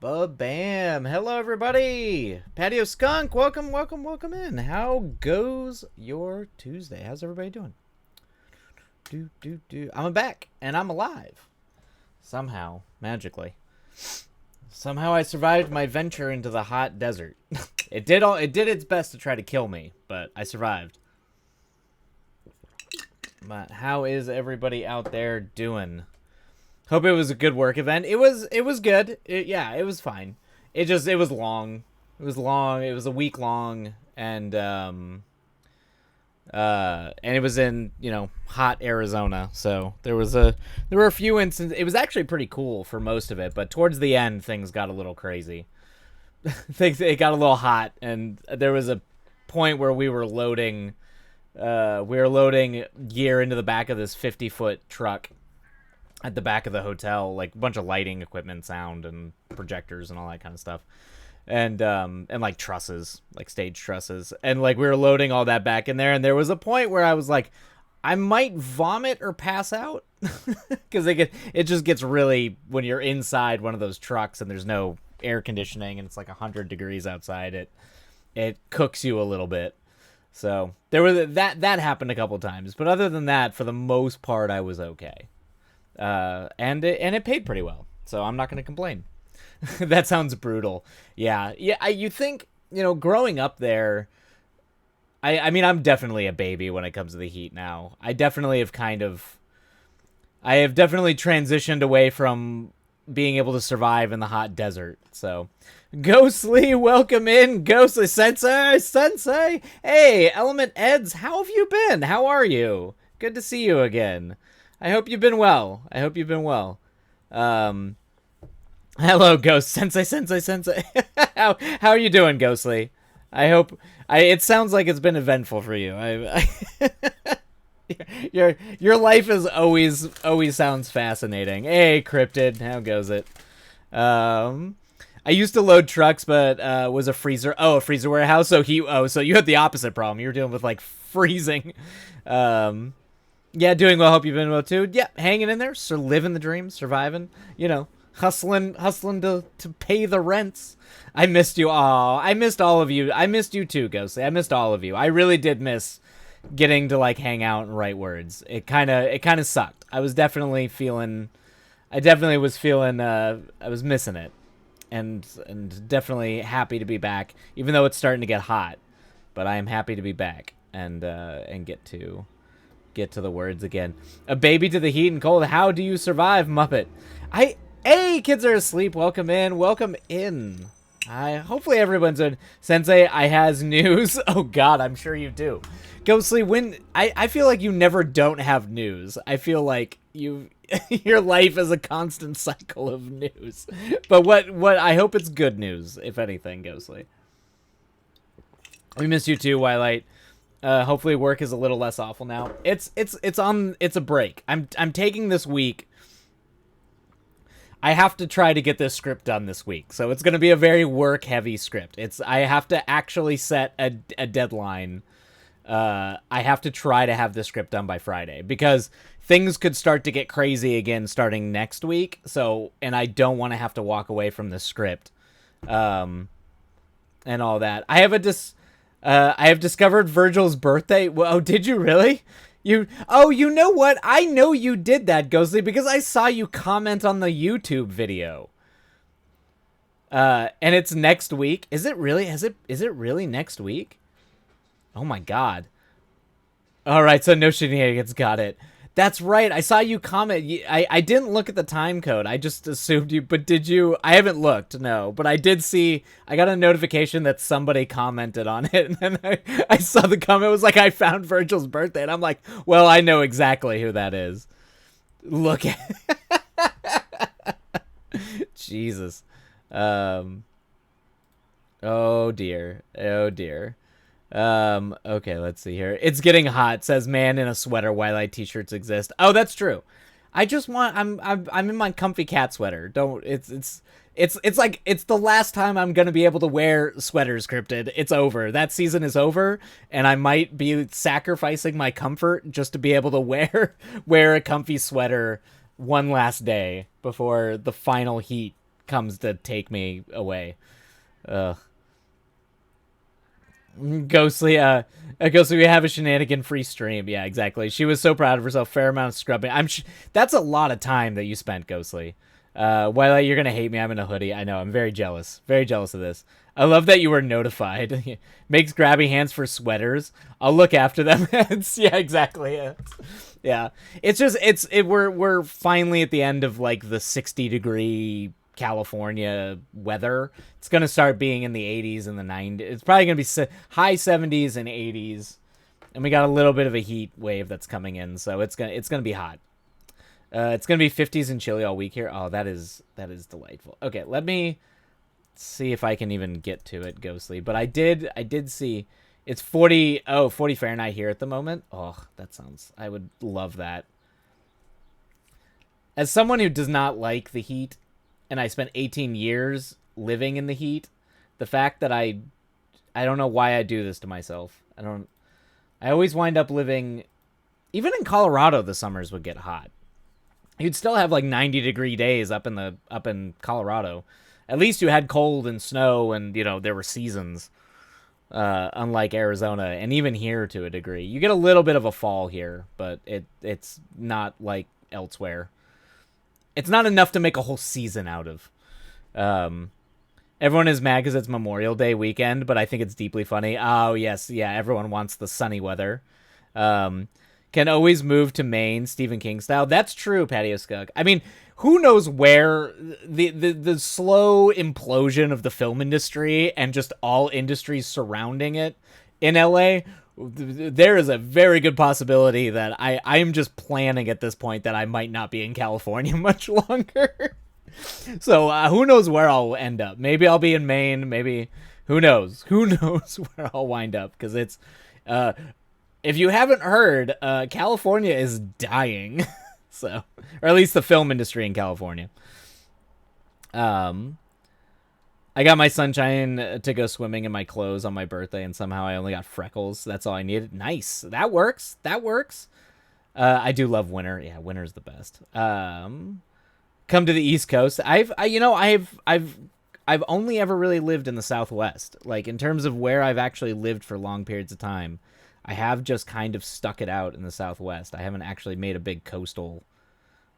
Bam. Hello, everybody. Patio Skunk, welcome in. How goes your Tuesday? How's everybody doing? I'm back, and I'm alive. Somehow, magically. Somehow I survived my venture into the hot desert. It did its best to try to kill me, but I survived. But how is everybody out there doing? Hope it was a good work event. It was good. It was fine. It was long. It was long. It was a week long, and it was in, hot Arizona. So there were a few instances. It was actually pretty cool for most of it, but towards the end things got a little crazy. It got a little hot, and there was a point where we were loading gear into the back of this 50-foot truck at the back of the hotel, like a bunch of lighting equipment, sound, and projectors and all that kind of stuff. And like trusses, like stage trusses. And like we were loading all that back in there, and there was a point where I was like, I might vomit or pass out. Because it just gets really, when you're inside one of those trucks and there's no air conditioning and it's like 100 degrees outside, it cooks you a little bit. So there was that happened a couple times. But other than that, for the most part, I was okay. And it paid pretty well, so I'm not going to complain. That sounds brutal. Yeah. You think, growing up there, I mean, I'm definitely a baby when it comes to the heat now. I have definitely transitioned away from being able to survive in the hot desert. So, Ghostly, welcome in. Ghostly Sensei. Hey, Element Eds, how have you been? How are you? Good to see you again. I hope you've been well. Hello, Ghost Sensei. How are you doing, Ghostly? It sounds like it's been eventful for you. Your life is always sounds fascinating. Hey, Cryptid, how goes it? I used to load trucks, but was a freezer warehouse. So you had the opposite problem. You were dealing with like freezing. Yeah, doing well. Hope you've been well too. Yeah, hanging in there, living the dream, surviving. Hustling to pay the rents. I missed you all. I missed all of you. I missed you too, Ghostly. I missed all of you. I really did miss getting to like hang out and write words. It kind of sucked. I was definitely feeling. I was missing it, and definitely happy to be back. Even though it's starting to get hot, but I am happy to be back and get to the words again. A baby to the heat and cold. How do you survive, Muppet? Hey, kids are asleep. Welcome in. Hopefully everyone's in. Sensei, I has news. Oh God, I'm sure you do. Ghostly, I feel like you never don't have news. I feel like your life is a constant cycle of news. But what I hope it's good news, if anything, Ghostly. We miss you too, Twilight. Hopefully work is a little less awful now. It's a break. I'm taking this week. I have to try to get this script done this week. So it's going to be a very work heavy script. I have to actually set a deadline. I have to try to have this script done by Friday because things could start to get crazy again starting next week. And I don't want to have to walk away from the script. And all that. I have discovered Virgil's birthday. Oh, did you really? You know what? I know you did that, Ghostly, because I saw you comment on the YouTube video. And it's next week. Is it really? Is it really next week? Oh my God. All right, so no shenanigans. Got it. That's right. I saw you comment. I didn't look at the time code. I just assumed you. But did you? I haven't looked. No. But I did see. I got a notification that somebody commented on it. And then I saw the comment. It was like, I found Virgil's birthday. And I'm like, well, I know exactly who that is. Look at Jesus. Oh, dear. Okay, let's see here. It's getting hot, says man in a sweater. Twilight t-shirts exist. Oh, that's true. I'm in my comfy cat sweater. It's like it's the last time I'm gonna be able to wear sweaters, Cryptid. It's over. That season is over, and I might be sacrificing my comfort just to be able to wear a comfy sweater one last day before the final heat comes to take me away. Ugh. Ghostly, Ghostly, we have a shenanigan-free stream. Yeah, exactly. She was so proud of herself. Fair amount of scrubbing. That's a lot of time that you spent, Ghostly. While you're gonna hate me, I'm in a hoodie. I know. I'm very jealous. Very jealous of this. I love that you were notified. Makes grabby hands for sweaters. I'll look after them. Yeah, exactly. Yeah. It's just we're finally at the end of like the 60-degree California weather. It's gonna start being in the 80s and the 90s. It's probably gonna be high 70s and 80s, and we got a little bit of a heat wave that's coming in, so it's gonna be hot. It's gonna be 50s and chilly all week here. Oh, that is delightful. Okay, let me see if I can even get to it, Ghostly. But I did see it's 40 Fahrenheit here at the moment. Oh, that sounds. I would love that. As someone who does not like the heat, and I spent 18 years living in the heat, the fact that I don't know why I do this to myself. I always wind up living, even in Colorado, the summers would get hot. You'd still have like 90-degree days up in Colorado. At least you had cold and snow, and there were seasons. Unlike Arizona, and even here to a degree, you get a little bit of a fall here, but it's not like elsewhere. It's not enough to make a whole season out of. Everyone is mad because it's Memorial Day weekend, but I think it's deeply funny. Oh, yes. Yeah, everyone wants the sunny weather. Can always move to Maine, Stephen King style. That's true, Patio Skug. I mean, who knows where the slow implosion of the film industry and just all industries surrounding it in LA, there is a very good possibility that I am just planning at this point that I might not be in California much longer. So who knows where I'll end up? Maybe I'll be in Maine. Maybe who knows? Who knows where I'll wind up? Because it's if you haven't heard, California is dying. So, or at least the film industry in California. I got my sunshine to go swimming in my clothes on my birthday, and somehow I only got freckles. That's all I needed. Nice. That works. That works. I do love winter. Yeah, winter's the best. Come to the East Coast. I've only ever really lived in the Southwest. Like, in terms of where I've actually lived for long periods of time, I have just kind of stuck it out in the Southwest. I haven't actually made a big coastal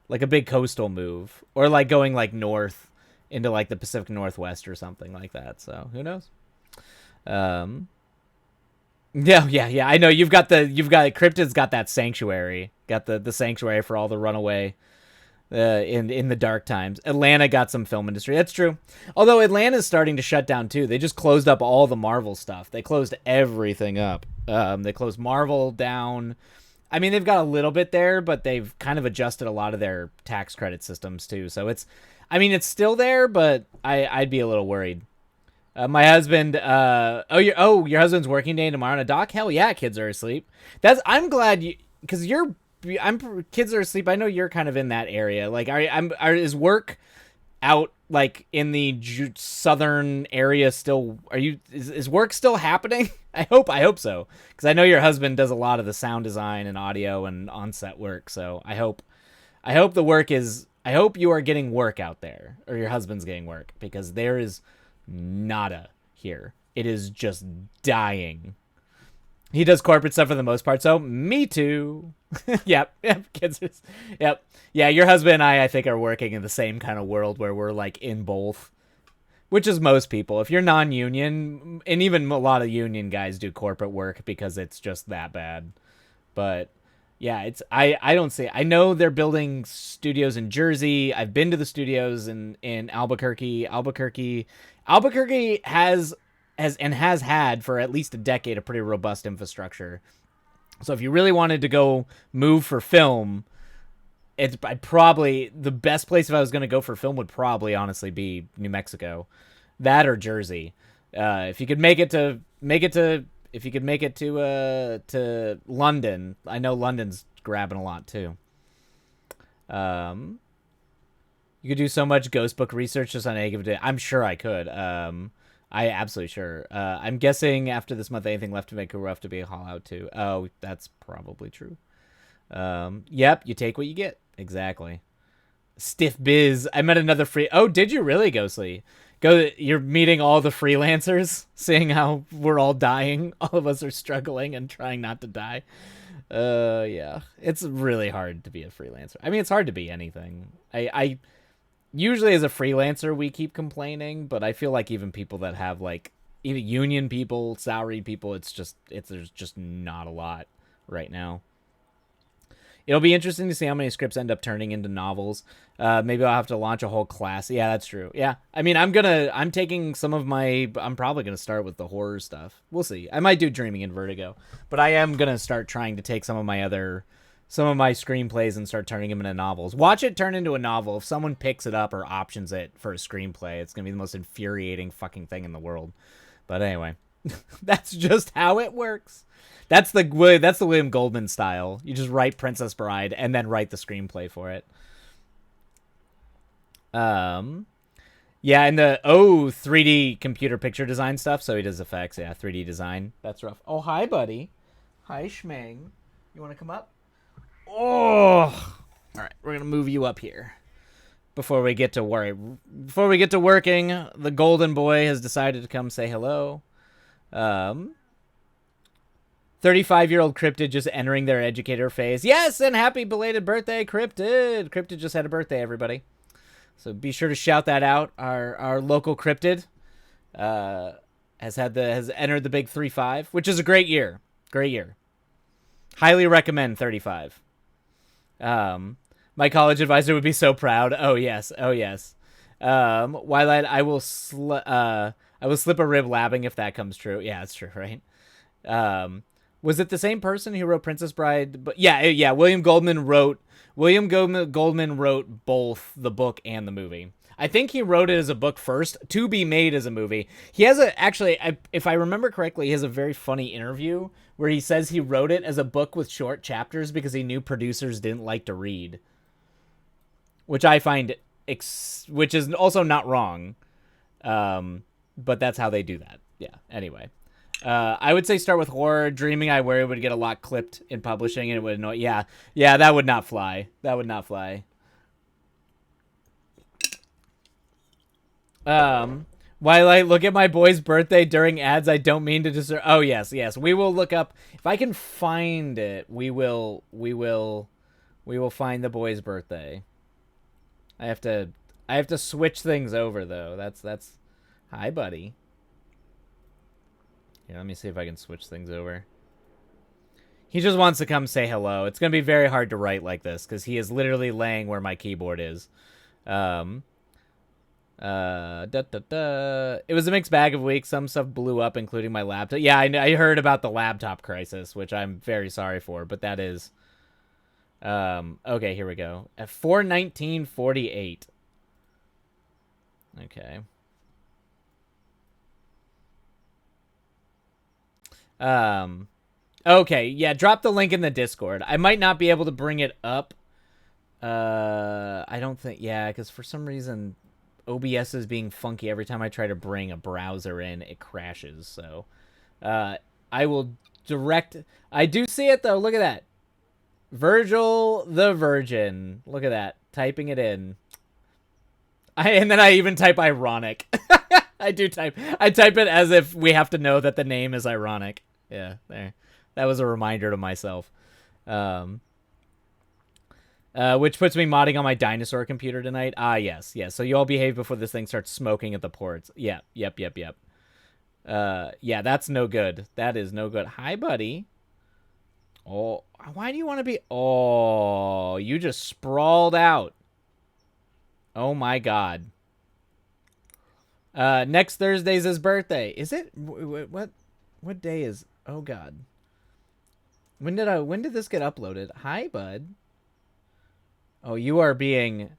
move, or like going like north into like the Pacific Northwest or something like that. So who knows? Yeah. I know you've got Cryptid's got that sanctuary, got the sanctuary for all the runaway in the dark times. Atlanta got some film industry. That's true. Although Atlanta's starting to shut down too. They just closed up all the Marvel stuff. They closed everything up. They closed Marvel down. I mean, they've got a little bit there, but they've kind of adjusted a lot of their tax credit systems too. So it's still there, but I'd be a little worried. My husband, your husband's working day tomorrow on a dock. Hell yeah, kids are asleep. I'm glad because kids are asleep. I know you're kind of in that area. Like, is work out like in the southern area still? Is work still happening? I hope so, because I know your husband does a lot of the sound design and audio and on-set work. So I hope the work is. I hope you are getting work out there, or your husband's getting work, because there is nada here. It is just dying. He does corporate stuff for the most part, so me too. Yep, kids. Yep, yeah. Your husband and I think, are working in the same kind of world where we're like in both, which is most people. If you're non-union, and even a lot of union guys do corporate work because it's just that bad. But yeah, it's I don't see. I know they're building studios in Jersey. I've been to the studios in Albuquerque. Albuquerque has had for at least a decade a pretty robust infrastructure. So if you really wanted to go move for film, I'd probably, the best place if I was going to go for film would probably honestly be New Mexico, that or Jersey. If you could make it to London, I know London's grabbing a lot too. You could do so much ghost book research just on any given day. I'm sure I could. I absolutely sure. I'm guessing after this month, anything left to make it rough to be a haul out too. Oh, that's probably true. Yep, you take what you get. Exactly. Stiff Biz. I met another free. Oh, did you really, Ghostly? You're meeting all the freelancers, seeing how we're all dying. All of us are struggling and trying not to die. Yeah, it's really hard to be a freelancer. I mean, it's hard to be anything. I usually as a freelancer we keep complaining, but I feel like even people that have like even union people, salaried people, there's just not a lot right now. It'll be interesting to see how many scripts end up turning into novels. Maybe I'll have to launch a whole class. Yeah, that's true. Yeah, I mean, I'm taking some of my. I'm probably gonna start with the horror stuff. We'll see. I might do Dreaming and Vertigo, but I am gonna start trying to take some of my screenplays and start turning them into novels. Watch it turn into a novel. If someone picks it up or options it for a screenplay, it's gonna be the most infuriating fucking thing in the world. But anyway, that's just how it works. That's the William Goldman style. You just write Princess Bride and then write the screenplay for it. Yeah, and the 3D computer picture design stuff. So he does effects. Yeah, 3D design. That's rough. Oh, hi, buddy. Hi, Schmeng. You want to come up? Oh, all right. We're gonna move you up here before we get to work. Before we get to working, the golden boy has decided to come say hello. 35-year-old Cryptid just entering their educator phase. Yes, and happy belated birthday, Cryptid. Cryptid just had a birthday, everybody. So be sure to shout that out. Our local Cryptid has entered the big 3-5, which is a great year. Great year. Highly recommend 35. My college advisor would be so proud. Oh yes. Wildlight, I will slip a rib labbing if that comes true. Yeah, that's true, right? Was it the same person who wrote Princess Bride? But yeah. William Goldman wrote both the book and the movie. I think he wrote it as a book first to be made as a movie. He has if I remember correctly, he has a very funny interview where he says he wrote it as a book with short chapters because he knew producers didn't like to read, which I find which is also not wrong. But that's how they do that. Yeah. Anyway. I would say start with horror. Dreaming, I worry would get a lot clipped in publishing, and it would annoy. Yeah, that would not fly. Twilight, look at my boy's birthday during ads. I don't mean to disturb. Oh yes. We will look up if I can find it. We will find the boy's birthday. I have to switch things over though. That's. Hi, buddy. Here, let me see if I can switch things over. He just wants to come say hello. It's going to be very hard to write like this because he is literally laying where my keyboard is. It was a mixed bag of weeks. Some stuff blew up, including my laptop. Yeah, I heard about the laptop crisis, which I'm very sorry for, but that is... okay, here we go. At 4/19/48. Okay. Okay, yeah, drop the link in the Discord. I might not be able to bring it up. I don't think, yeah, because for some reason OBS is being funky every time I try to bring a browser in, it crashes. So, I will direct. I do see it though. Look at that, Virgil the Virgin. Look at that, typing it in. And then I even type ironic. I type it as if we have to know that the name is ironic. Yeah, there. That was a reminder to myself. Which puts me modding on my dinosaur computer tonight. Ah, yes. So you all behave before this thing starts smoking at the ports. Yeah, yep. Yeah, that's no good. That is no good. Hi, buddy. Oh, why do you want to be... Oh, you just sprawled out. Oh, my God. Next Thursday's his birthday. Is it? What day is... Oh, God. When did this get uploaded? Hi, bud. Oh, you are being...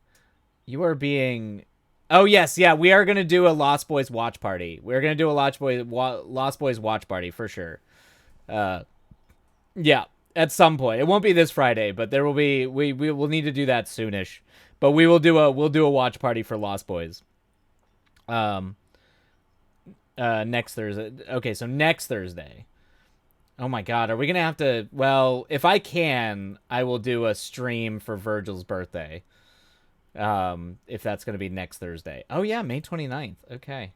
Oh, yes, yeah, we are going to do a Lost Boys watch party. We're going to do a Lost Boys watch party, for sure. Yeah, at some point. It won't be this Friday, but there will be... We will need to do that soonish. But we'll do a watch party for Lost Boys. Next Thursday. Okay, so next Thursday. Oh my God, are we gonna have to... Well, if I can, I will do a stream for Virgil's birthday. If that's going to be next Thursday. Oh yeah, May 29th. Okay.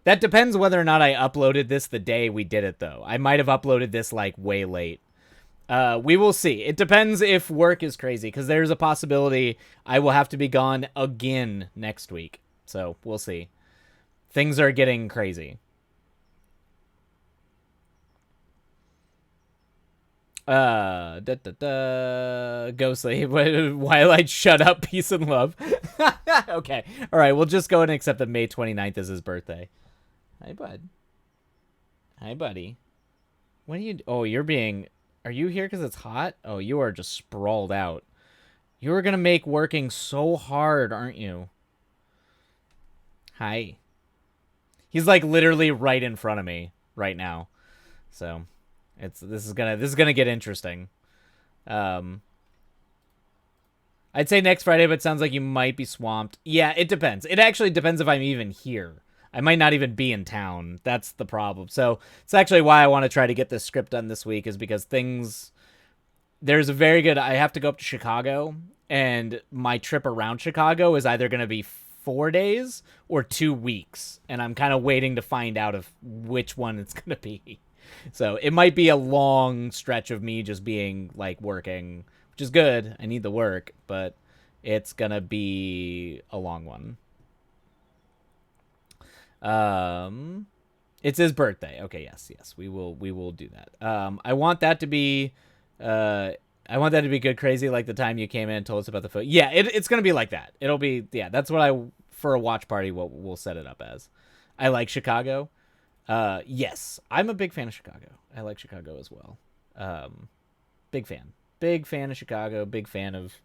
That depends whether or not I uploaded this the day we did it, though. I might have uploaded this, like, way late. We will see. It depends if work is crazy, because there's a possibility I will have to be gone again next week. So, we'll see. Things are getting crazy. Ghostly. While I shut up, peace and love. Okay. All right, we'll just go and accept that May 29th is his birthday. Hi, bud. Hi, buddy. What are you... Oh, you're being... Are you here because it's hot? Oh, you are just sprawled out. You are going to make working so hard, aren't you? Hi. He's like literally right in front of me right now. So, this is going to get interesting. I'd say next Friday, but it sounds like you might be swamped. Yeah, it depends. It actually depends if I'm even here. I might not even be in town. That's the problem. So it's actually why I want to try to get this script done this week, is because there's a very good, I have to go up to Chicago, and my trip around Chicago is either going to be 4 days or 2 weeks. And I'm kind of waiting to find out of which one it's going to be. So it might be a long stretch of me just being like working, which is good. I need the work, but it's going to be a long one. It's his birthday. Okay, yes, we will do that. I want that to be good crazy, like the time you came in and told us about the food. Yeah, it's gonna be like that. It'll be, yeah, that's what for a watch party, what we'll set it up as. I like Chicago. Yes, I'm a big fan of Chicago. I like Chicago as well. Big fan of Chicago. Big fan of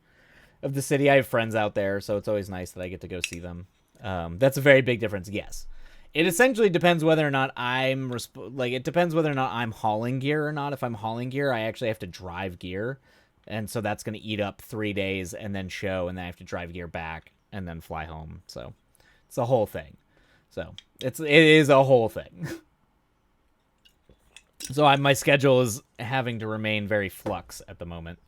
the city. I have friends out there, so it's always nice that I get to go see them. That's a very big difference. Yes. It essentially depends whether or not it depends whether or not I'm hauling gear or not. If I'm hauling gear, I actually have to drive gear. And so that's going to eat up 3 days and then show, and then I have to drive gear back and then fly home. So it's a whole thing. So it is a whole thing. So my schedule is having to remain very flux at the moment,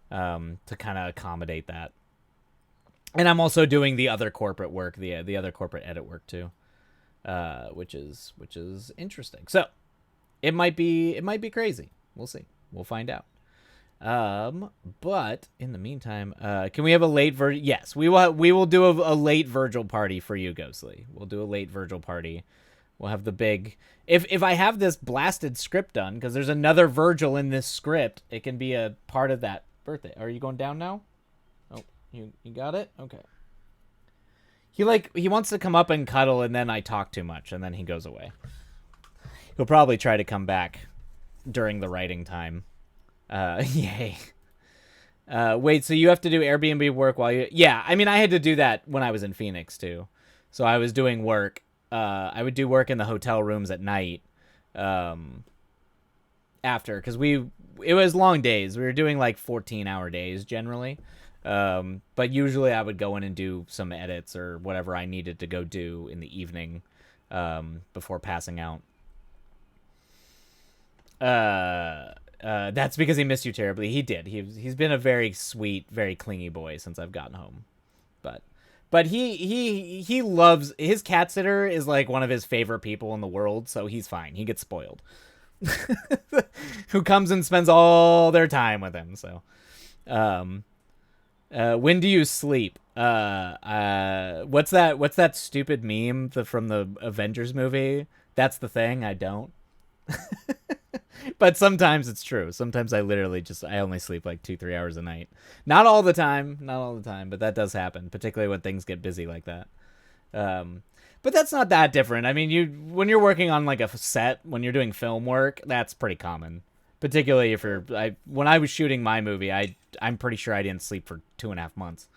to kind of accommodate that. And I'm also doing the other corporate work, the other corporate edit work too. Which is interesting. So it might be crazy. We'll see. We'll find out. But in the meantime, can we have a late Virgil? Yes, we will do a late Virgil party for you, Ghostly. We'll do a late Virgil party. We'll have the big, if I have this blasted script done, because there's another Virgil in this script, it can be a part of that birthday. Are you going down now? Oh, you got it? Okay. He wants to come up and cuddle, and then I talk too much, and then he goes away. He'll probably try to come back during the writing time. Yay. Wait, so you have to do Airbnb work while you... Yeah, I mean, I had to do that when I was in Phoenix, too. So I was doing work. I would do work in the hotel rooms at night. After, because it was long days. We were doing like 14-hour days, generally. But usually I would go in and do some edits or whatever I needed to go do in the evening, before passing out. That's because he missed you terribly. He did. He's been a very sweet, very clingy boy since I've gotten home. But he loves, his cat sitter is like one of his favorite people in the world, so he's fine. He gets spoiled. Who comes and spends all their time with him, so. When do you sleep? What's that stupid meme from the Avengers movie? That's the thing, I don't. But sometimes it's true. Sometimes I literally I only sleep like 2-3 hours a night. Not all the time, but that does happen, particularly when things get busy like that. But that's not that different. I mean, when you're working on like a set, when you're doing film work, that's pretty common. Particularly if when I was shooting my movie, I'm pretty sure I didn't sleep for 2.5 months.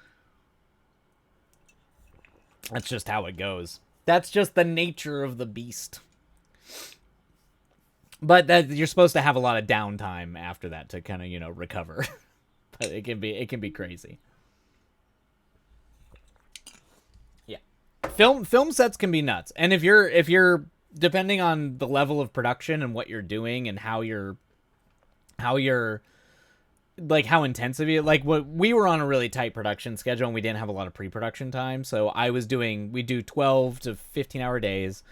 That's just how it goes. That's just the nature of the beast. But that you're supposed to have a lot of downtime after that to kind of, recover. But it can be crazy. Yeah. Film sets can be nuts. And if you're depending on the level of production and what you're doing and how you're like how intensive you like what we were on a really tight production schedule and we didn't have a lot of pre-production time. So we do 12 to 15-hour days.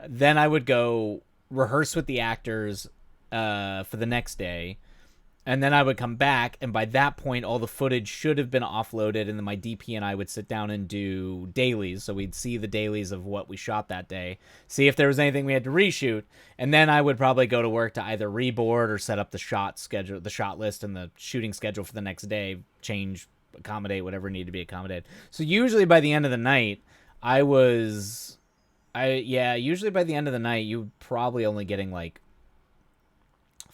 Then I would go rehearse with the actors for the next day. And then I would come back, and by that point, all the footage should have been offloaded, and then my DP and I would sit down and do dailies. So we'd see the dailies of what we shot that day, see if there was anything we had to reshoot, and then I would probably go to work to either reboard or set up the shot schedule, the shot list, and the shooting schedule for the next day, change, accommodate whatever needed to be accommodated. So usually by the end of the night, usually by the end of the night, you probably only getting like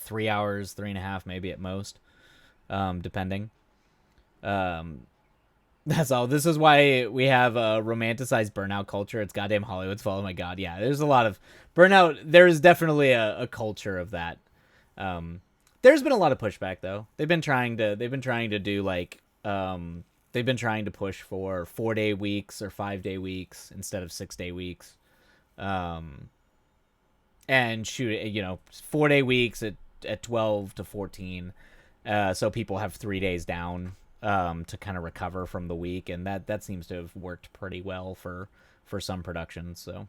3 hours, 3.5 maybe at most, depending. That's all. This is why we have a romanticized burnout culture. It's goddamn Hollywood's fault. Oh my god, yeah. There's a lot of burnout. There is definitely a culture of that. There's been a lot of pushback though. They've been trying to do like they've been trying to push for 4-day weeks or 5-day weeks instead of 6-day weeks. And shoot, 4-day weeks at 12 to 14, so people have 3 days down to kind of recover from the week, and that seems to have worked pretty well for some productions. So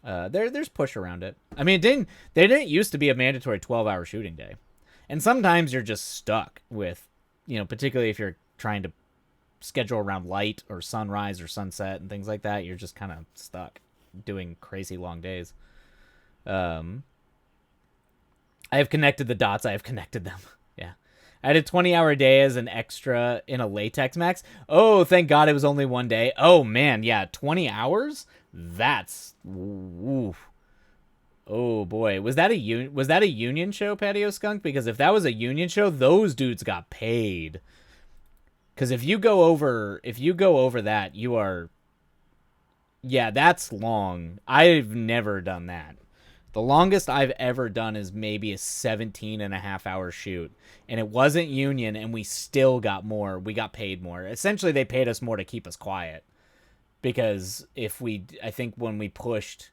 there's push around it. I mean, there didn't used to be a mandatory 12-hour shooting day, and sometimes you're just stuck with, particularly if you're trying to schedule around light or sunrise or sunset and things like that, you're just kind of stuck doing crazy long days. I have connected the dots. I have connected them. Yeah. I had a 20-hour day as an extra in a Latex Max. Oh, thank God it was only one day. Oh, man. Yeah. 20 hours? That's... Oof. Oh, boy. Was that a union show, Patio Skunk? Because if that was a union show, those dudes got paid. Because if you go over that, you are... Yeah, that's long. I've never done that. The longest I've ever done is maybe a 17.5-hour shoot. And it wasn't union, and we still got more. We got paid more. Essentially, they paid us more to keep us quiet. Because I think when we pushed,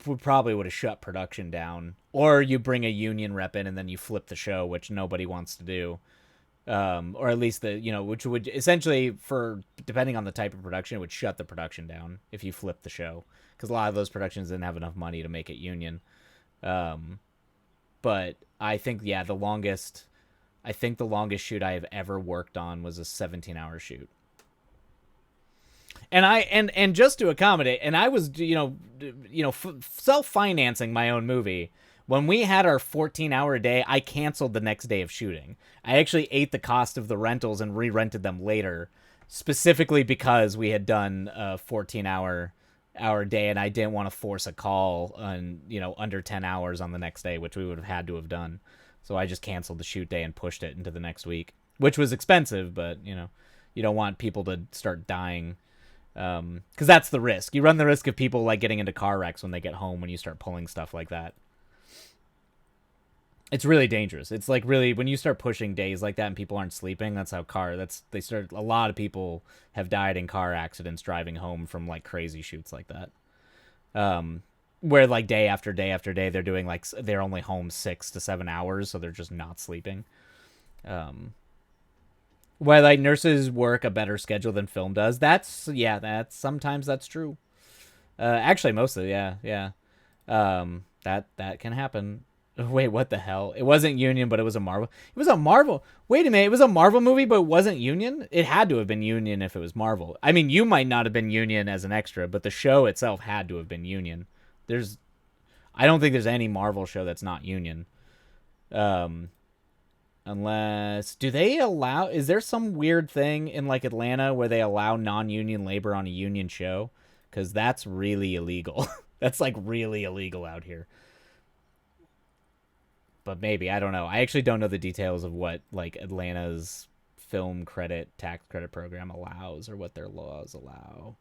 we probably would have shut production down. Or you bring a union rep in and then you flip the show, which nobody wants to do. Or at least which would essentially, for depending on the type of production, it would shut the production down if you flip the show, because a lot of those productions didn't have enough money to make it union. But I think the longest shoot I have ever worked on was a 17-hour shoot. And just to accommodate, and I was self-financing my own movie. When we had our 14-hour day, I canceled the next day of shooting. I actually ate the cost of the rentals and re-rented them later, specifically because we had done a 14-hour day, and I didn't want to force a call on under 10 hours on the next day, which we would have had to have done. So I just canceled the shoot day and pushed it into the next week, which was expensive, but you don't want people to start dying, because that's the risk. You run the risk of people like getting into car wrecks when they get home when you start pulling stuff like that. It's really dangerous. It's like really when you start pushing days like that and people aren't sleeping, that's how a lot of people have died in car accidents driving home from like crazy shoots like that. Where like day after day after day they're doing like they're only home 6 to 7 hours, so they're just not sleeping. Why like nurses work a better schedule than film does. That's sometimes that's true. Actually mostly, yeah. That can happen. Wait, what the hell? It wasn't union, but it was a Marvel. It was a Marvel. Wait a minute, it was a Marvel movie, but it wasn't union? It had to have been union if it was Marvel. I mean, you might not have been union as an extra, but the show itself had to have been union. I don't think there's any Marvel show that's not union. Unless, is there some weird thing in like Atlanta where they allow non-union labor on a union show? Because that's really illegal. That's like really illegal out here. But maybe, I don't know. I actually don't know the details of what like Atlanta's film tax credit program allows or what their laws allow.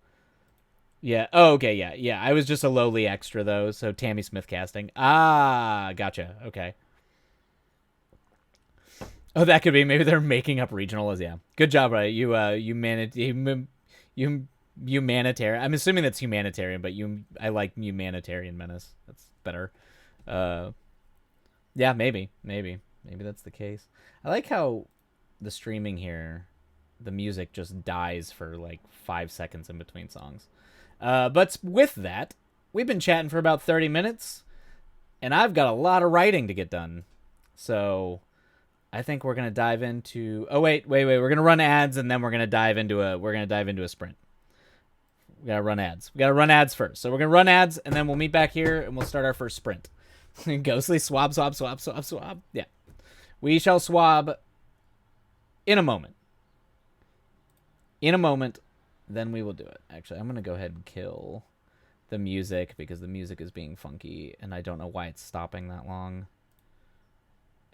Yeah. Oh, okay. Yeah. I was just a lowly extra though. So Tammy Smith casting. Ah, gotcha. Okay. Oh, that could be. Maybe they're making up regional as Good job, right? Humanitarian. I'm assuming that's humanitarian, but I like humanitarian menace. That's better. Yeah, maybe. Maybe that's the case. I like how the streaming here, the music just dies for like 5 seconds in between songs. But with that, we've been chatting for about 30 minutes, and I've got a lot of writing to get done. So I think we're gonna dive into. Oh wait. We're gonna run ads, and then we're gonna dive into a sprint. We gotta run ads. We gotta run ads first. So we're gonna run ads, and then we'll meet back here, and we'll start our first sprint. Ghostly swab. Yeah, we shall swab in a moment. In a moment, then we will do it. Actually, I'm gonna go ahead and kill the music because the music is being funky, and I don't know why it's stopping that long.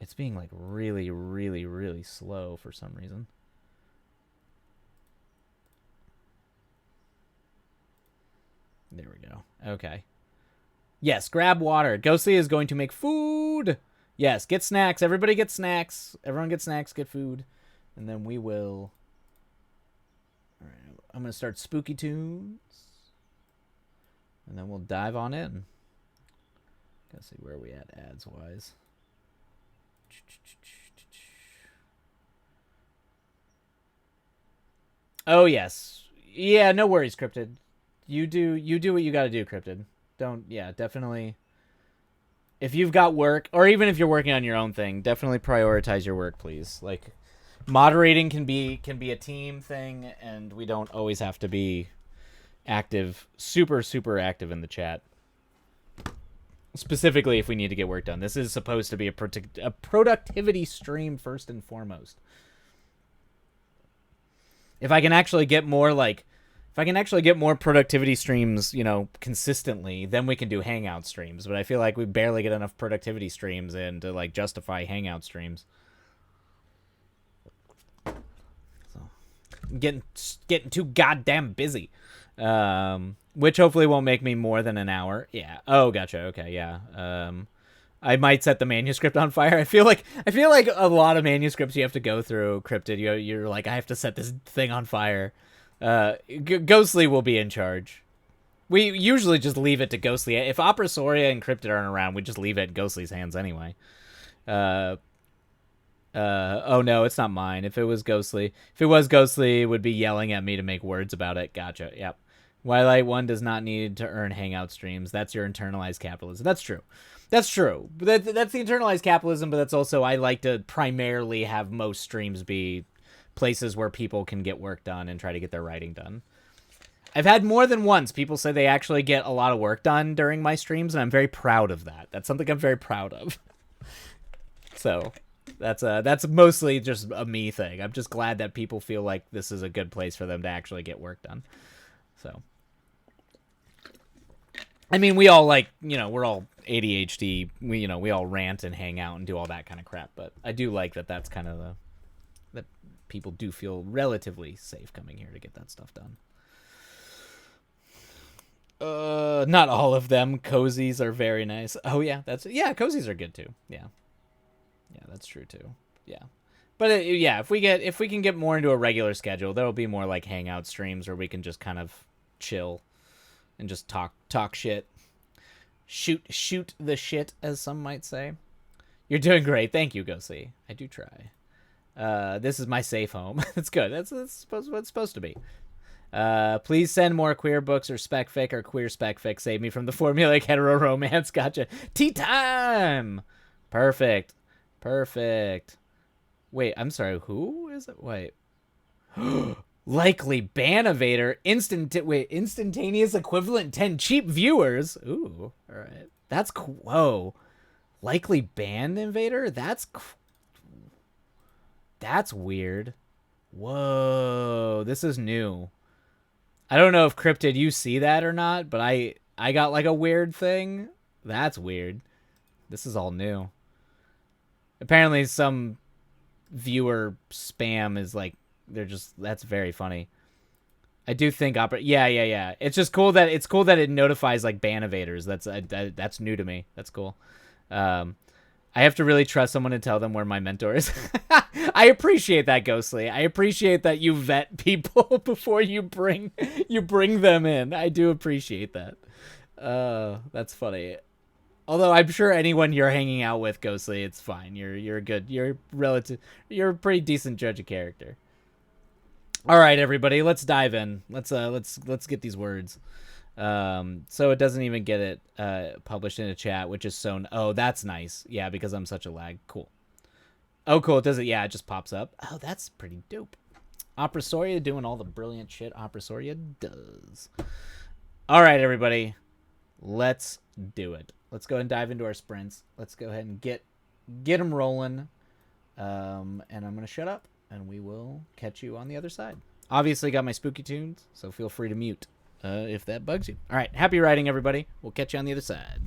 It's being like really, really, really slow for some reason. There we go. Okay. Yes, grab water. Ghostly is going to make food. Yes, get snacks. Everybody get snacks. Everyone get snacks, get food. And then we will... All right, I'm going to start spooky tunes. And then we'll dive on in. Gotta see where we at ads-wise. Oh, yes. Yeah, no worries, Cryptid. You do what you gotta do, Cryptid. Don't, yeah, definitely. If you've got work, or even if you're working on your own thing, definitely prioritize your work, please. Like, moderating can be a team thing, and we don't always have to be active, super, super active in the chat. Specifically, if we need to get work done. This is supposed to be a productivity stream first and foremost. If I can actually get more, like, productivity streams, you know, consistently, then we can do Hangout streams. But I feel like we barely get enough productivity streams in to, like, justify Hangout streams. So, I'm getting too goddamn busy. Which hopefully won't make me more than an hour. Yeah. Oh, gotcha. Okay, yeah. I might set the manuscript on fire. I feel like a lot of manuscripts you have to go through, Cryptid. You're like, I have to set this thing on fire. Ghostly will be in charge. We usually just leave it to Ghostly. If Operosoria and Cryptid aren't around, we just leave it in Ghostly's hands anyway. Oh no, it's not mine. If it was Ghostly, it would be yelling at me to make words about it. Gotcha. Yep. Twilight 1 does not need to earn Hangout streams. That's your internalized capitalism. That's true. That's true. That's the internalized capitalism, but that's also, I like to primarily have most streams be places where people can get work done and try to get their writing done. I've had more than once people say they actually get a lot of work done during my streams, and I'm very proud of that. That's something I'm very proud of. So that's mostly just a me thing. I'm just glad that people feel like this is a good place for them to actually get work done. So, I mean, we all, like, you know, we're all ADHD. We all rant and hang out and do all that kind of crap. But I do like that that's kind of that people do feel relatively safe coming here to get that stuff done. Not all of them. Cozies are very nice. Oh yeah, cozies are good too. Yeah, that's true too. Yeah. But if we can get more into a regular schedule, there'll be more like hangout streams where we can just kind of chill and just talk shit. Shoot the shit, as some might say. You're doing great. Thank you, Ghostly. I do try. This is my safe home. That's good. That's what it's supposed to be. Please send more queer books or spec fic or queer spec fic. Save me from the formulaic hetero romance. Gotcha. Tea time. Perfect. Wait, I'm sorry. Who is it? Wait. Likely Banivator. Instantaneous equivalent 10 cheap viewers. Ooh, all right. That's cool. Whoa. Likely Banivator? That's weird. Whoa, this is new. I don't know if Cryptid, you see that or not, but I got like a weird thing. That's weird. This is all new. Apparently some viewer spam is like, that's very funny. I do think yeah. It's just cool that it notifies like ban evaders. That's new to me. That's cool. I have to really trust someone to tell them where my mentor is. I appreciate that, Ghostly. I appreciate that you vet people before you bring them in. I do appreciate that. That's funny. Although I'm sure anyone you're hanging out with, Ghostly, it's fine. You're good. You're a pretty decent judge of character. All right, everybody, let's dive in. Let's get these words. So it doesn't even get it published in a chat, which is so. Oh, that's nice. Yeah, because I'm such a lag. Cool. Oh, cool. It does it. Yeah, it just pops up. Oh, that's pretty dope. Opera Soria doing all the brilliant shit Opera Soria does. All right, everybody, let's do it. Let's go and dive into our sprints. Let's go ahead and get them rolling. And I'm gonna shut up, and we will catch you on the other side. Obviously, got my spooky tunes, so feel free to mute if that bugs you. All right, happy riding, everybody. We'll catch you on the other side.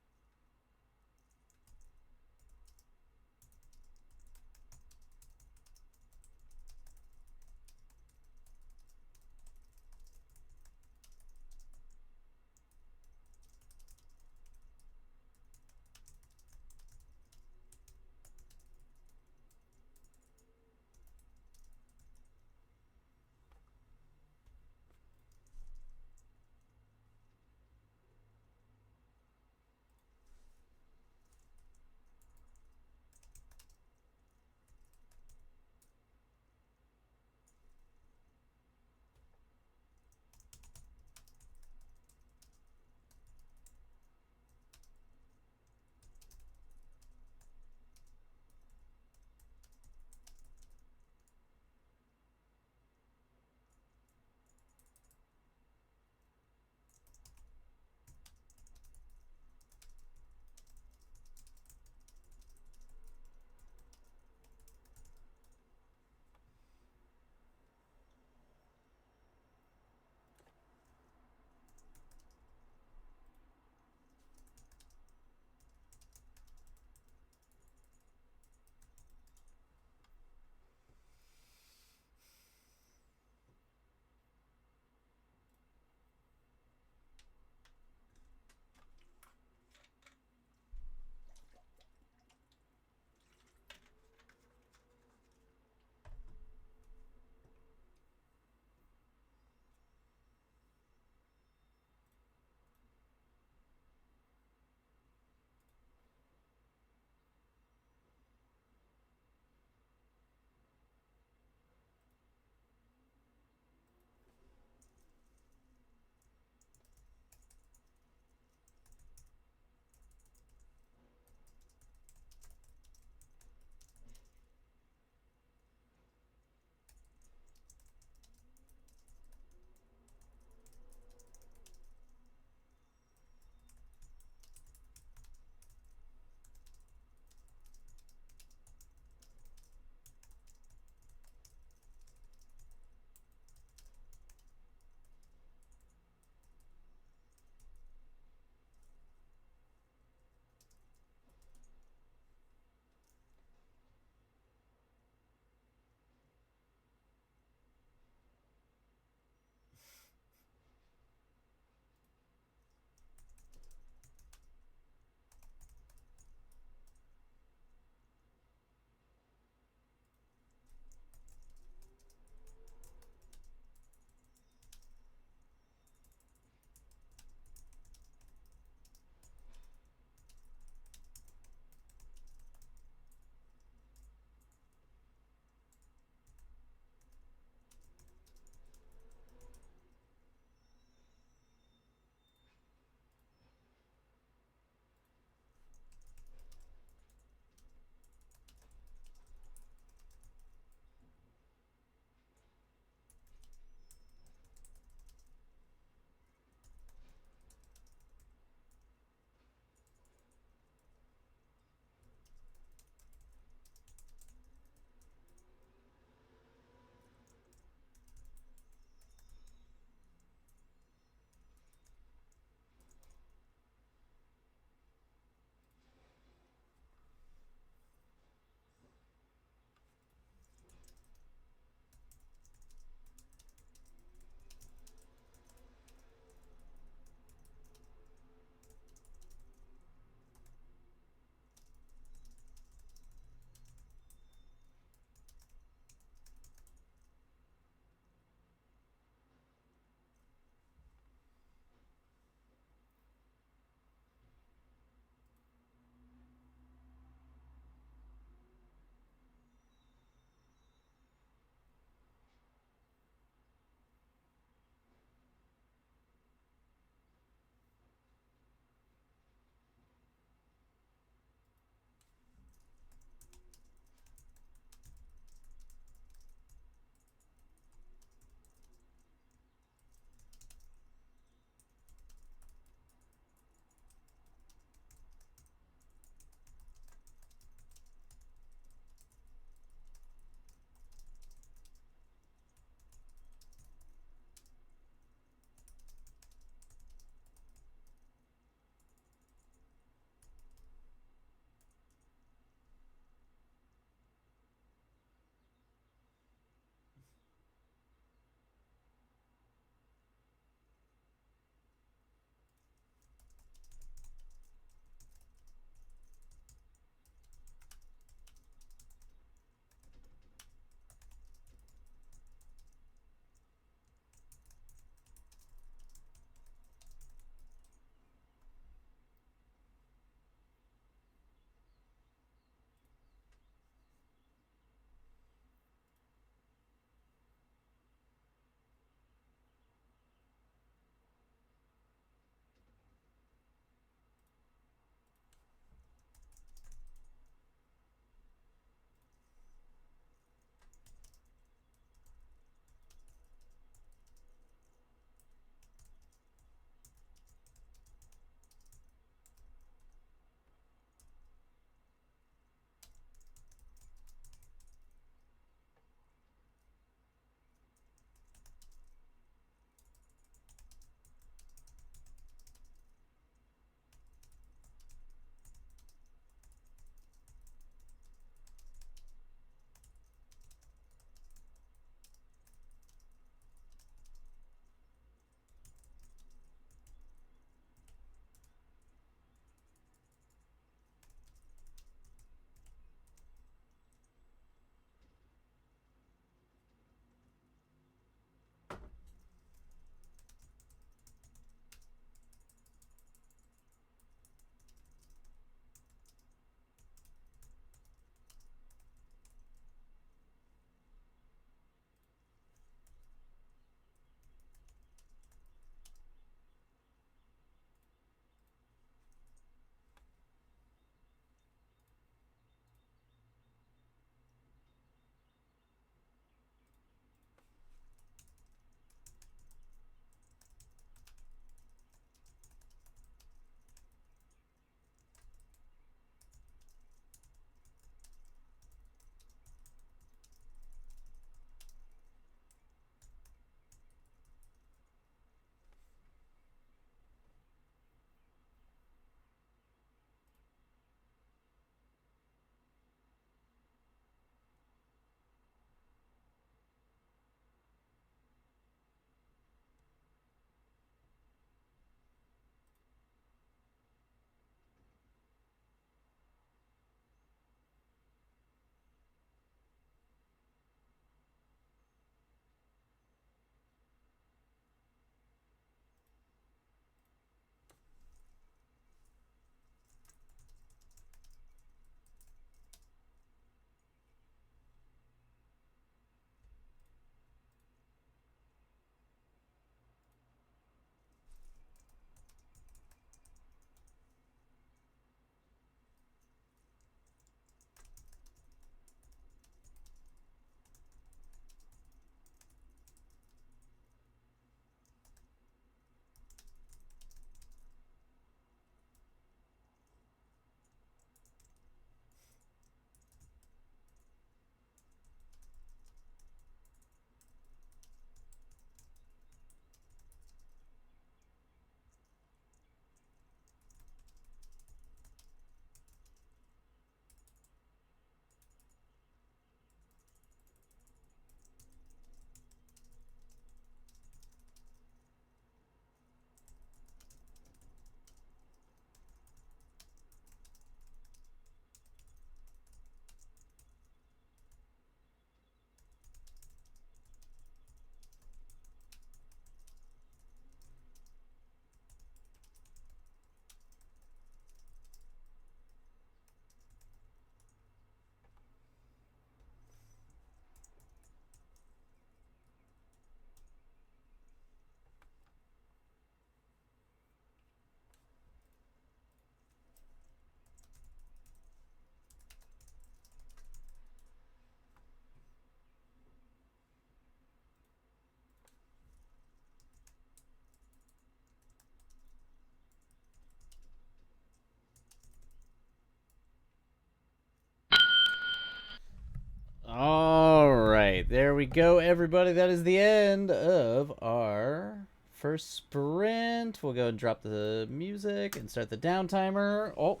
we go, everybody. That is the end of our first sprint. We'll go and drop the music and start the down timer. Oh,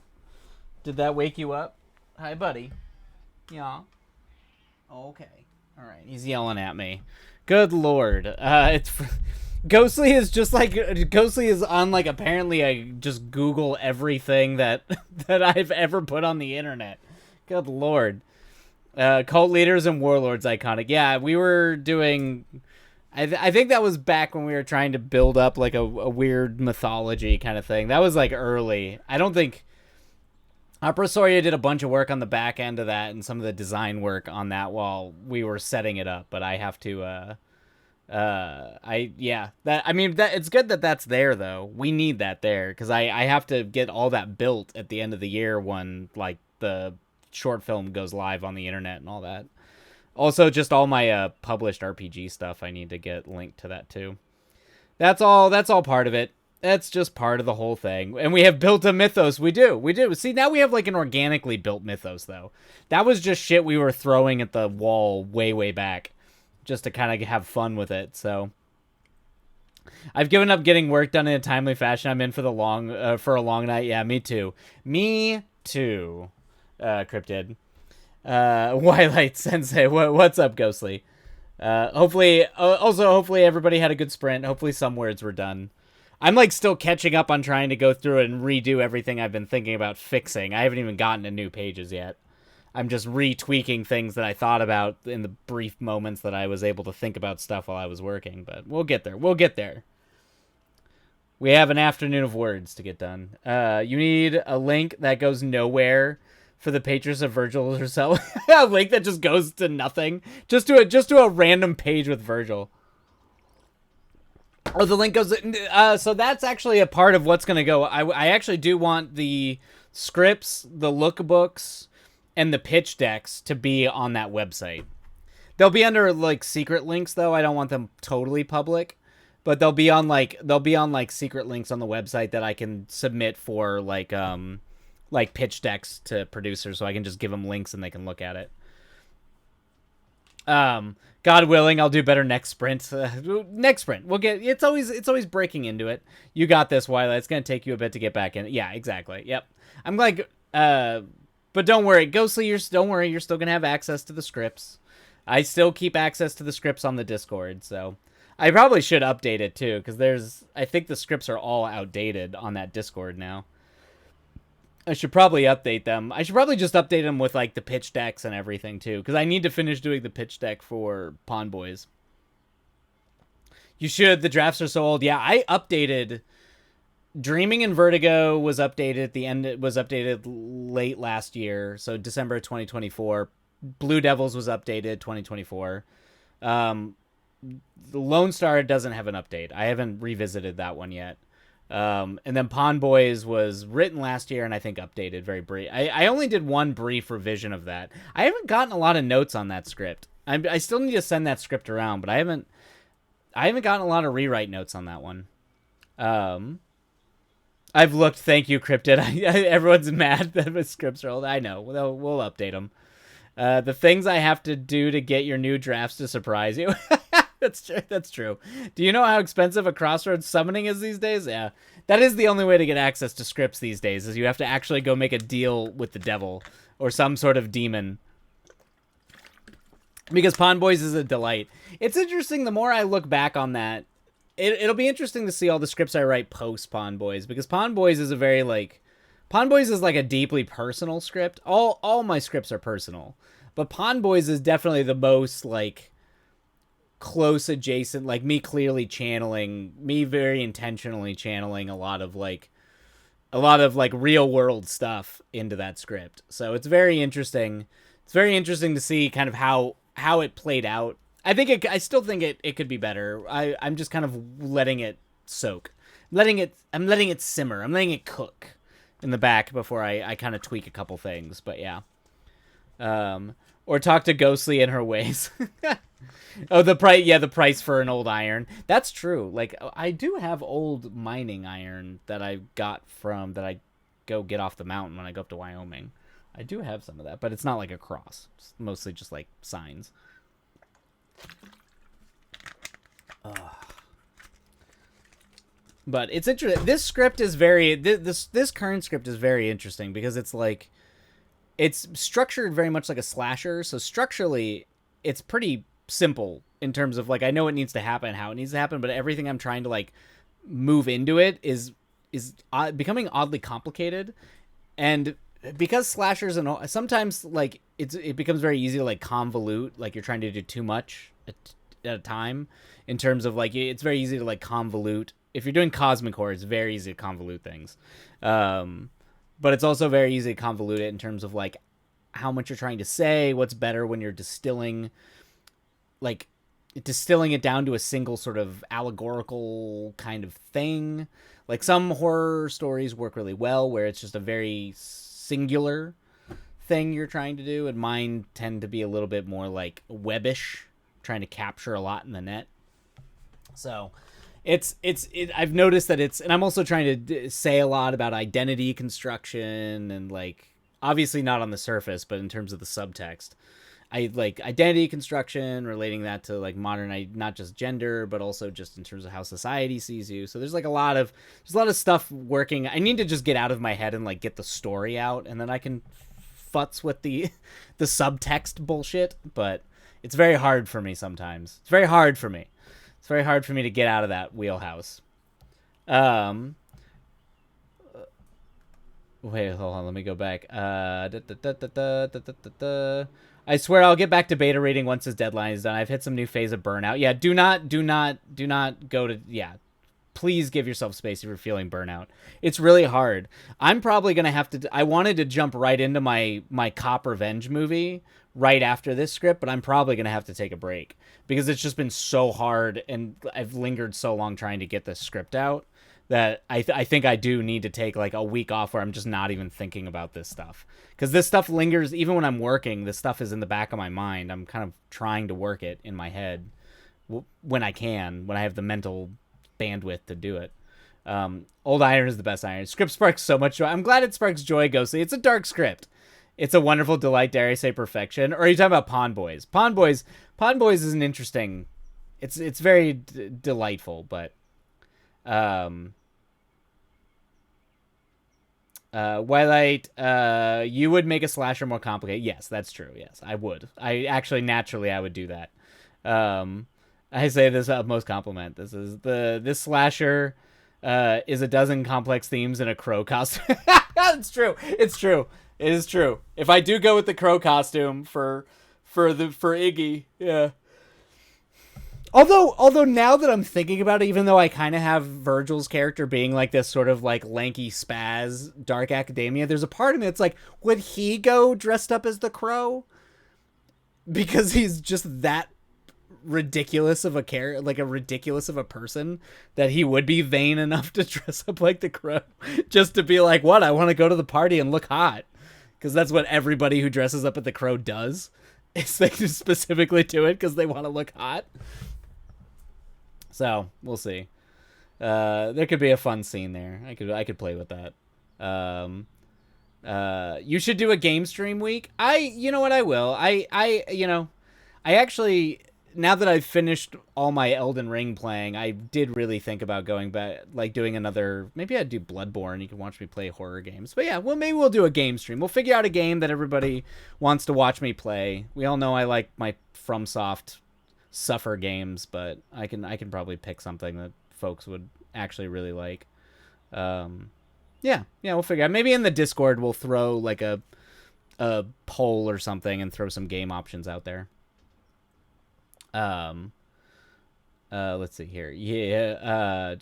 did that wake you up? Hi, buddy. Yeah. Okay. All right. He's yelling at me. Good lord. It's Ghostly is just like Ghostly is on like apparently I just Google everything that that I've ever put on the internet. Good lord. Cult leaders and warlords iconic. Yeah, we were doing. I think that was back when we were trying to build up like a weird mythology kind of thing. That was like early. I don't think Opera Soria did a bunch of work on the back end of that and some of the design work on that while we were setting it up. But I have to. It's good that that's there though. We need that there because I have to get all that built at the end of the year when like the short film goes live on the internet and all that. Also, just all my published RPG stuff I need to get linked to that too. That's all part of it. That's just part of the whole thing. And we have built a mythos. We do. See, now we have like an organically built mythos though. That was just shit we were throwing at the wall way back just to kind of have fun with it. So I've given up getting work done in a timely fashion. I'm in for for a long night. Yeah, me too. Cryptid. Twilight Sensei. What's up, Ghostly? Hopefully everybody had a good sprint. Hopefully some words were done. I'm like still catching up on trying to go through and redo everything I've been thinking about fixing. I haven't even gotten to new pages yet. I'm just retweaking things that I thought about in the brief moments that I was able to think about stuff while I was working. But we'll get there. We have an afternoon of words to get done. You need a link that goes nowhere for the patrons of Virgil herself. A link that just goes to nothing. Just to a random page with Virgil. Oh, the link goes... so that's actually a part of what's going to go. I actually do want the scripts, the lookbooks, and the pitch decks to be on that website. They'll be under, like, secret links, though. I don't want them totally public. But they'll be on secret links on the website that I can submit for, like pitch decks to producers, so I can just give them links and they can look at it. God willing, I'll do better next sprint. Next sprint, we'll get. It's always breaking into it. You got this, Wyla. It's gonna take you a bit to get back in. Yeah, exactly. Yep. I'm glad. But don't worry, Ghostly. Don't worry. You're still gonna have access to the scripts. I still keep access to the scripts on the Discord, so I probably should update it too, because I think the scripts are all outdated on that Discord now. I should probably update them. I should probably just update them with, like, the pitch decks and everything, too. Because I need to finish doing the pitch deck for Pawn Boys. You should. The drafts are so old. Yeah, I updated... Dreaming in Vertigo was updated at the end. It was updated late last year. So December 2024. Blue Devils was updated 2024. The Lone Star doesn't have an update. I haven't revisited that one yet. And then Pawn Boys was written last year and I think updated very brief. I only did one brief revision of that. I haven't gotten a lot of notes on that script. I still need to send that script around, but I haven't gotten a lot of rewrite notes on that one. I've looked. Thank you, Cryptid. Everyone's mad that the scripts are old. I know. We'll update them. The things I have to do to get your new drafts to surprise you. That's true. Do you know how expensive a Crossroads summoning is these days? Yeah. That is the only way to get access to scripts these days, is you have to actually go make a deal with the devil or some sort of demon. Because Pawn Boys is a delight. It's interesting, the more I look back on that, it'll be interesting to see all the scripts I write post Pawn Boys, because Pawn Boys is Pawn Boys is like a deeply personal script. All my scripts are personal. But Pawn Boys is definitely the most, like, close adjacent, like me very intentionally channeling a lot of real world stuff into that script. So it's very interesting. It's very interesting to see kind of how it played out. I still think it could be better. I'm just kind of letting it soak. I'm letting it simmer. I'm letting it cook in the back before I kind of tweak a couple things, but yeah. Or talk to Ghostly in her ways. Oh, the price for an old iron. That's true. Like, I do have old mining iron that I go get off the mountain when I go up to Wyoming. I do have some of that, but it's not like a cross. It's mostly just like signs. But it's interesting. This script is very this current script is very interesting because it's like it's structured very much like a slasher. So structurally, it's pretty simple in terms of like I know what needs to happen, how it needs to happen, but everything I'm trying to like move into it is becoming oddly complicated. And because slashers and sometimes like it becomes very easy to like convolute, like you're trying to do too much at a time in terms of like it's very easy to like convolute. If you're doing cosmic horror, it's very easy to convolute things. But it's also very easy to convolute it in terms of like how much you're trying to say, what's better when you're distilling it down to a single sort of allegorical kind of thing. Like some horror stories work really well where it's just a very singular thing you're trying to do, and mine tend to be a little bit more like webbish, trying to capture a lot in the net. So I've noticed that and I'm also trying to say a lot about identity construction and like obviously not on the surface, but in terms of the subtext. I like identity construction, relating that to like modern, not just gender, but also just in terms of how society sees you. So there's a lot of stuff working. I need to just get out of my head and like get the story out, and then I can futz with the subtext bullshit. But it's very hard for me sometimes. It's very hard for me to get out of that wheelhouse. Wait, hold on. Let me go back. I swear I'll get back to beta reading once this deadline is done. I've hit some new phase of burnout. Yeah, do not go to, yeah. Please give yourself space if you're feeling burnout. It's really hard. I'm probably going to have to, I wanted to jump right into my cop revenge movie right after this script, but I'm probably going to have to take a break because it's just been so hard and I've lingered so long trying to get this script out that I think I do need to take like a week off where I'm just not even thinking about this stuff. Because this stuff lingers, even when I'm working, this stuff is in the back of my mind. I'm kind of trying to work it in my head when I have the mental bandwidth to do it. Old Iron is the best iron. Script sparks so much joy. I'm glad it sparks joy, Ghostly. It's a dark script. It's a wonderful delight, dare I say perfection. Or are you talking about Pawn Boys? Pawn Boys is an interesting... It's very delightful, but... Twilight, you would make a slasher more complicated. Yes, that's true. Yes, I would. Naturally I would do that. I say this most compliment. This slasher is a dozen complex themes in a crow costume. It's true. It's true. It is true. If I do go with the crow costume for Iggy, yeah. Although now that I'm thinking about it, even though I kind of have Virgil's character being like this sort of like lanky spaz dark academia, there's a part of me that's like, would he go dressed up as the Crow? Because he's just that ridiculous of a character, like a ridiculous of a person, that he would be vain enough to dress up like the Crow just to be like, what? I want to go to the party and look hot. Because that's what everybody who dresses up at the Crow does. Is they just specifically do it because they want to look hot. So we'll see. There could be a fun scene there. I could play with that. You should do a game stream week. You know what? I will. I actually, now that I've finished all my Elden Ring playing, I did really think about going back, like doing another. Maybe I'd do Bloodborne. You can watch me play horror games. But yeah, well, maybe we'll do a game stream. We'll figure out a game that everybody wants to watch me play. We all know I like my FromSoft suffer games, but I can probably pick something that folks would actually really like. Yeah, we'll figure out. Maybe in the Discord we'll throw like a poll or something and throw some game options out there. Let's see here. Yeah.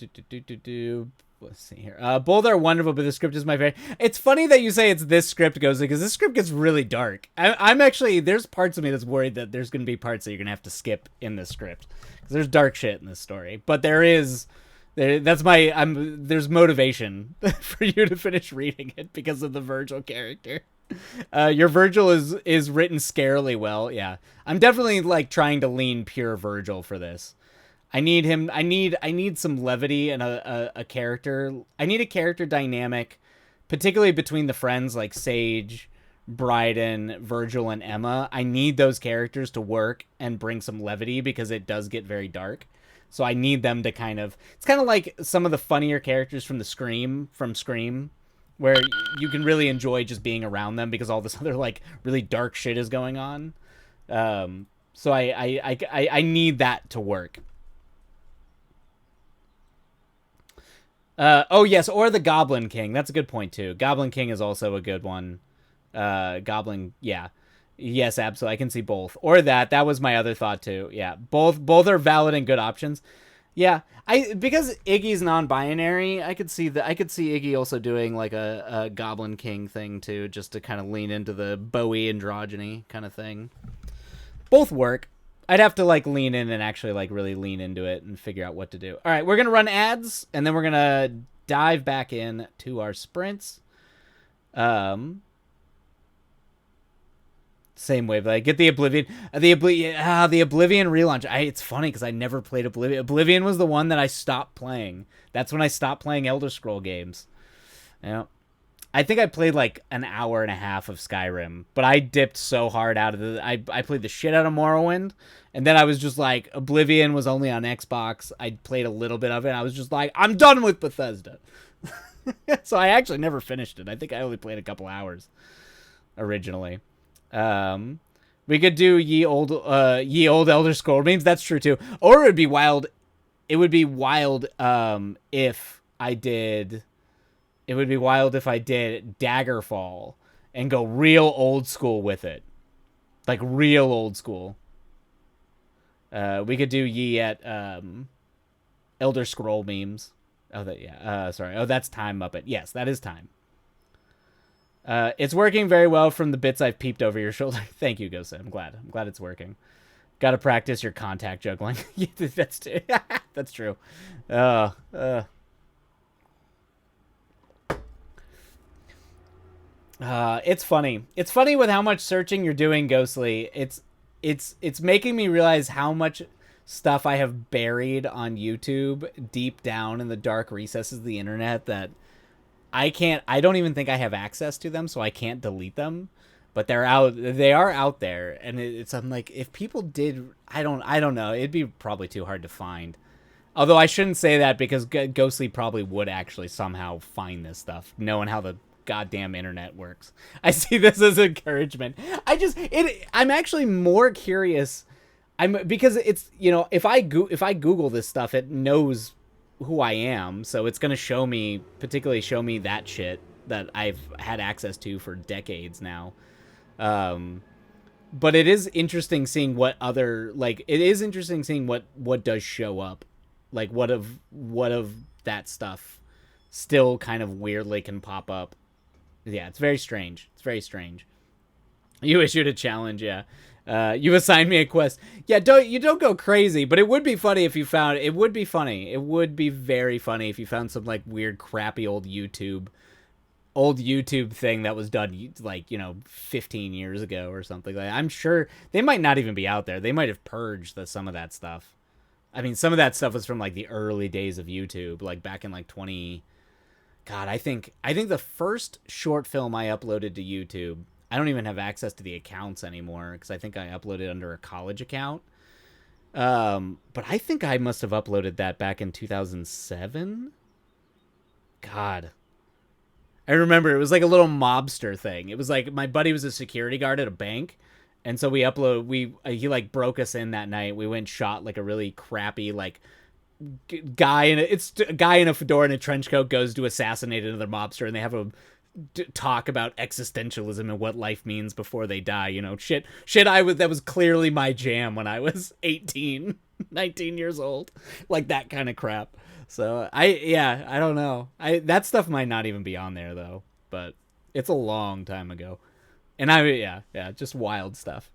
Let's see here. Both are wonderful, but the script is my favorite. It's funny that you say it's this script, goes because this script gets really dark. I'm actually, there's parts of me that's worried that there's going to be parts that you're going to have to skip in this script because there's dark shit in this story. But there's motivation for you to finish reading it because of the Virgil character. Your Virgil is written scarily well. Yeah, I'm definitely like trying to lean pure Virgil for this. I need him. I need some levity and a character. I need a character dynamic, particularly between the friends like Sage, Bryden, Virgil, and Emma. I need those characters to work and bring some levity because it does get very dark. So I need them to kind of. It's kind of like some of the funnier characters from Scream, where you can really enjoy just being around them because all this other like really dark shit is going on. So I need that to work. Oh yes, or the Goblin King. That's a good point too. Goblin King is also a good one. Goblin, yeah, yes, absolutely. I can see both. Or that. That was my other thought too. Yeah, both are valid and good options. Yeah, because Iggy's non-binary, I could see that. I could see Iggy also doing like a Goblin King thing too, just to kind of lean into the Bowie androgyny kind of thing. Both work. I'd have to like lean in and actually like really lean into it and figure out what to do. All right, we're gonna run ads and then we're gonna dive back in to our sprints. Same way, but I get the Oblivion, the Oblivion relaunch. It's funny because I never played Oblivion. Oblivion was the one that I stopped playing. That's when I stopped playing Elder Scroll games. Yeah. I think I played like an hour and a half of Skyrim, but I dipped so hard out of I played the shit out of Morrowind, and then I was just like, Oblivion was only on Xbox. I played a little bit of it, and I was just like, I'm done with Bethesda. So I actually never finished it. I think I only played a couple hours originally. We could do ye old Elder Scroll memes. That's true too. Or it would be wild. It would be wild if I did. It would be wild if I did Daggerfall and go real old school with it. Like real old school. We could do ye at Elder Scroll memes. Oh, that yeah. Sorry. Oh, that's Time Muppet. Yes, that is Time. It's working very well from the bits I've peeped over your shoulder. Thank you, Gosa. I'm glad it's working. Got to practice your contact juggling. That's that's true. It's funny. It's funny with how much searching you're doing, Ghostly. It's making me realize how much stuff I have buried on YouTube deep down in the dark recesses of the internet that I don't even think I have access to them, so I can't delete them. But they are out there, and I'm like, if people did, I don't know, it'd be probably too hard to find. Although I shouldn't say that because Ghostly probably would actually somehow find this stuff, knowing how the goddamn internet works. I see this as encouragement. I'm actually more curious. Because it's, if I Google this stuff, it knows who I am, so it's gonna particularly show me that shit that I've had access to for decades now. But it is interesting seeing what does show up, like what of that stuff still kind of weirdly can pop up. Yeah, it's very strange. You issued a challenge, yeah. You assigned me a quest. Yeah, don't go crazy, but it would be funny if you found it would be funny. It would be very funny if you found some like weird crappy old YouTube thing that was done like, 15 years ago or something like that. I'm sure they might not even be out there. They might have purged some of that stuff. I mean, some of that stuff was from like the early days of YouTube, like back in like 20 God, I think the first short film I uploaded to YouTube, I don't even have access to the accounts anymore because I think I uploaded under a college account. But I think I must have uploaded that back in 2007. God. I remember it was like a little mobster thing. It was like my buddy was a security guard at a bank. And so he like broke us in that night. We went and shot like a really crappy, like, guy in a fedora and a trench coat goes to assassinate another mobster, and they have a talk about existentialism and what life means before they die. Shit. That was clearly my jam when I was 18, 19 years old, like that kind of crap. So I don't know. That stuff might not even be on there though, but it's a long time ago, and just wild stuff.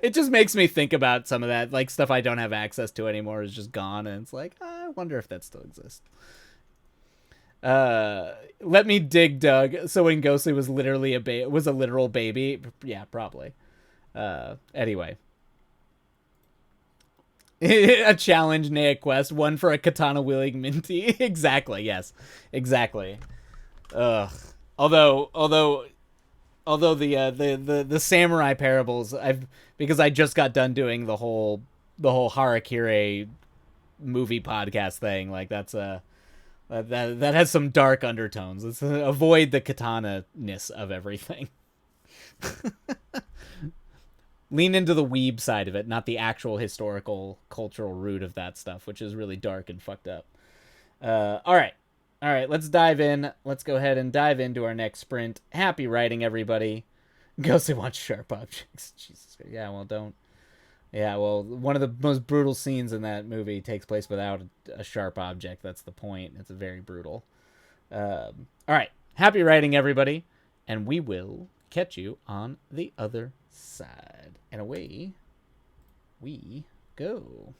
It just makes me think about some of that, like stuff I don't have access to anymore is just gone, and it's like, I wonder if that still exists. Let me dig, Doug. So when Ghostly was literally a literal baby, yeah, probably. Anyway, a challenge, nay, a quest, one for a katana wielding Minty. Exactly, yes, exactly. Ugh. Although Although the samurai parables, I've because I just got done doing the whole Harakiri movie podcast thing. Like that's a that has some dark undertones. Let's avoid the katana-ness of everything. Lean into the weeb side of it, not the actual historical cultural root of that stuff, which is really dark and fucked up. All right, let's dive in. Let's go ahead and dive into our next sprint. Happy writing, everybody. Ghostly wants sharp objects. Jesus Christ. Yeah, well, don't. Yeah, well, one of the most brutal scenes in that movie takes place without a sharp object. That's the point. It's very brutal. All right, happy writing, everybody, and we will catch you on the other side. And away we go.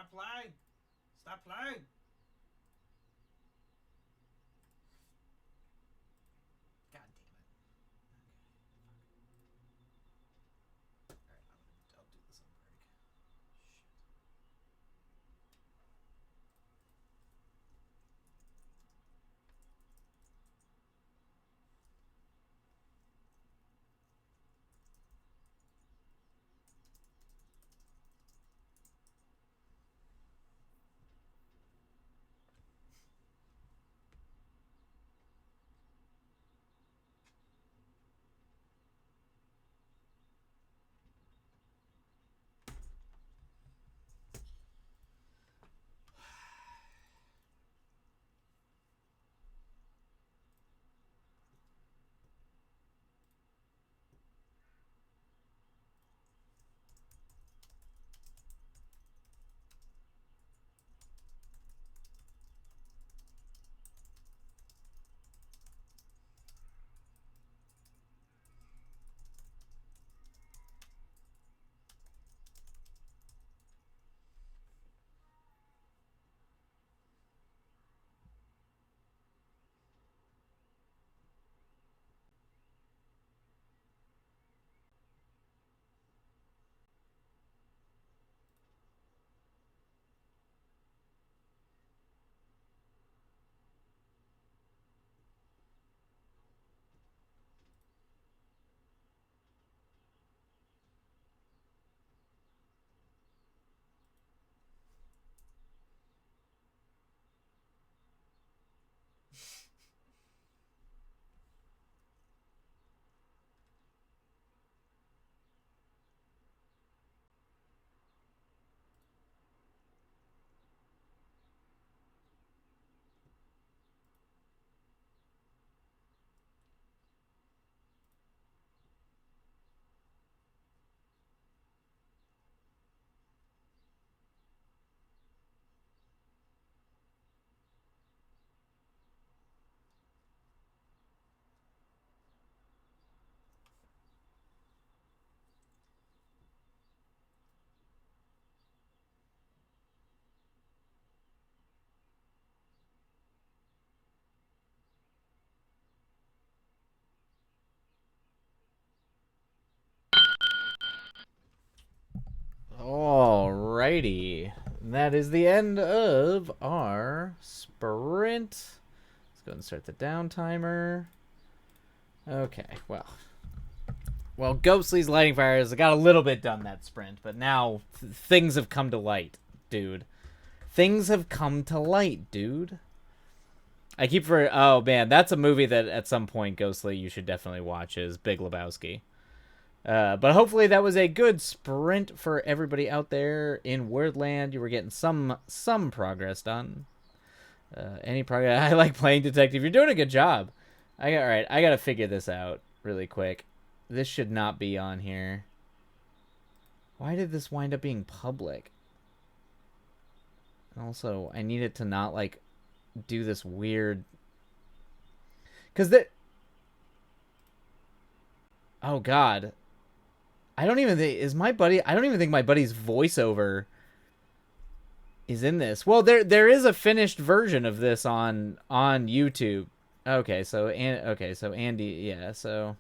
Stop playing. Stop playing. God damn it. Okay. Alright, I'll do this on break. Shit. Alrighty. That is the end of our sprint. Let's go and start the down timer. Okay, well, Ghostly's lighting fires got a little bit done that sprint, but now things have come to light, dude. Things have come to light, dude. Oh man, that's a movie that at some point, Ghostly, you should definitely watch, is Big Lebowski. But hopefully that was a good sprint for everybody out there in Wordland. You were getting some progress done. Any progress? I like playing detective. You're doing a good job. All right. I gotta figure this out really quick. This should not be on here. Why did this wind up being public? And also, I need it to not like do this weird. Cause oh God. I don't even think I don't even think my buddy's voiceover is in this. Well, there is a finished version of this on YouTube. Okay, so Andy, yeah, so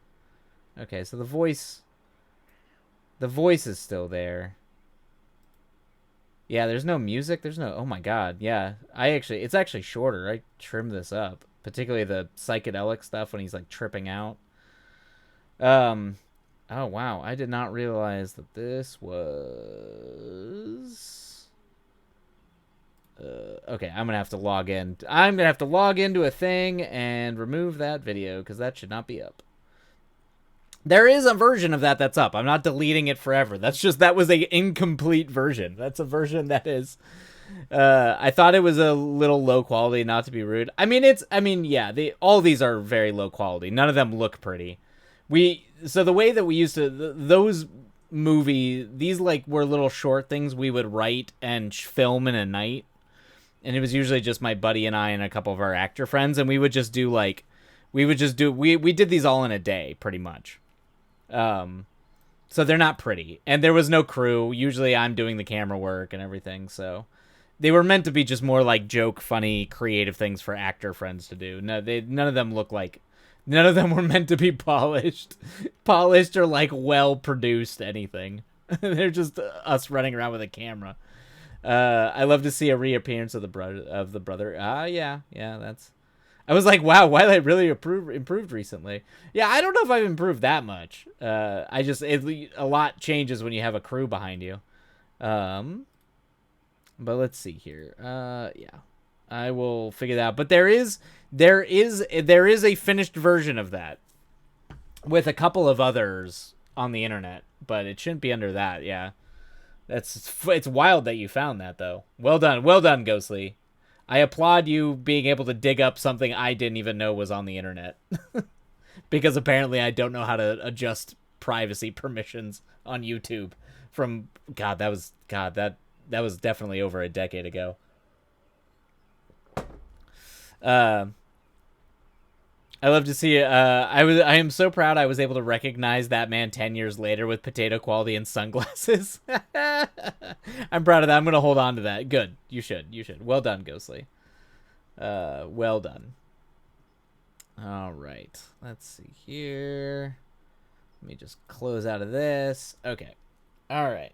okay, so the voice is still there. Yeah, there's no music. There's no. Oh my God. Yeah, it's actually shorter. I trimmed this up, particularly the psychedelic stuff when he's like tripping out. Oh, wow. I did not realize that this was... okay, I'm going to have to log in. I'm going to have to log into a thing and remove that video because that should not be up. There is a version of that's up. I'm not deleting it forever. That was a incomplete version. That's a version that is... I thought it was a little low quality, not to be rude. Yeah, all these are very low quality. None of them look pretty. So the way that we used to those these like were little short things we would write and film in a night, and it was usually just my buddy and I and a couple of our actor friends, and we did these all in a day pretty much. So they're not pretty, and there was no crew. Usually I'm doing the camera work and everything, so They were meant to be just more like joke, funny, creative things for actor friends to do. No, none of them look like, none of them were meant to be polished or like well produced anything. They're just us running around with a camera. I love to see a reappearance of the brother. Yeah, that's. I was like, wow, Twilight really improved recently. Yeah, I don't know if I've improved that much. A lot changes when you have a crew behind you. But let's see here. Yeah, I will figure that out. But there is a finished version of that with a couple of others on the internet, but it shouldn't be under that. Yeah, it's wild that you found that though. Well done, Ghostly. I applaud you being able to dig up something I didn't even know was on the internet. Because apparently I don't know how to adjust privacy permissions on YouTube from that was definitely over a decade ago. I love to see I am so proud I was able to recognize that man 10 years later with potato quality and sunglasses. I'm proud of that. I'm going to hold on to that. Good. You should. Well done, Ghostly. Well done. All right. Let's see here. Let me just close out of this. Okay. All right.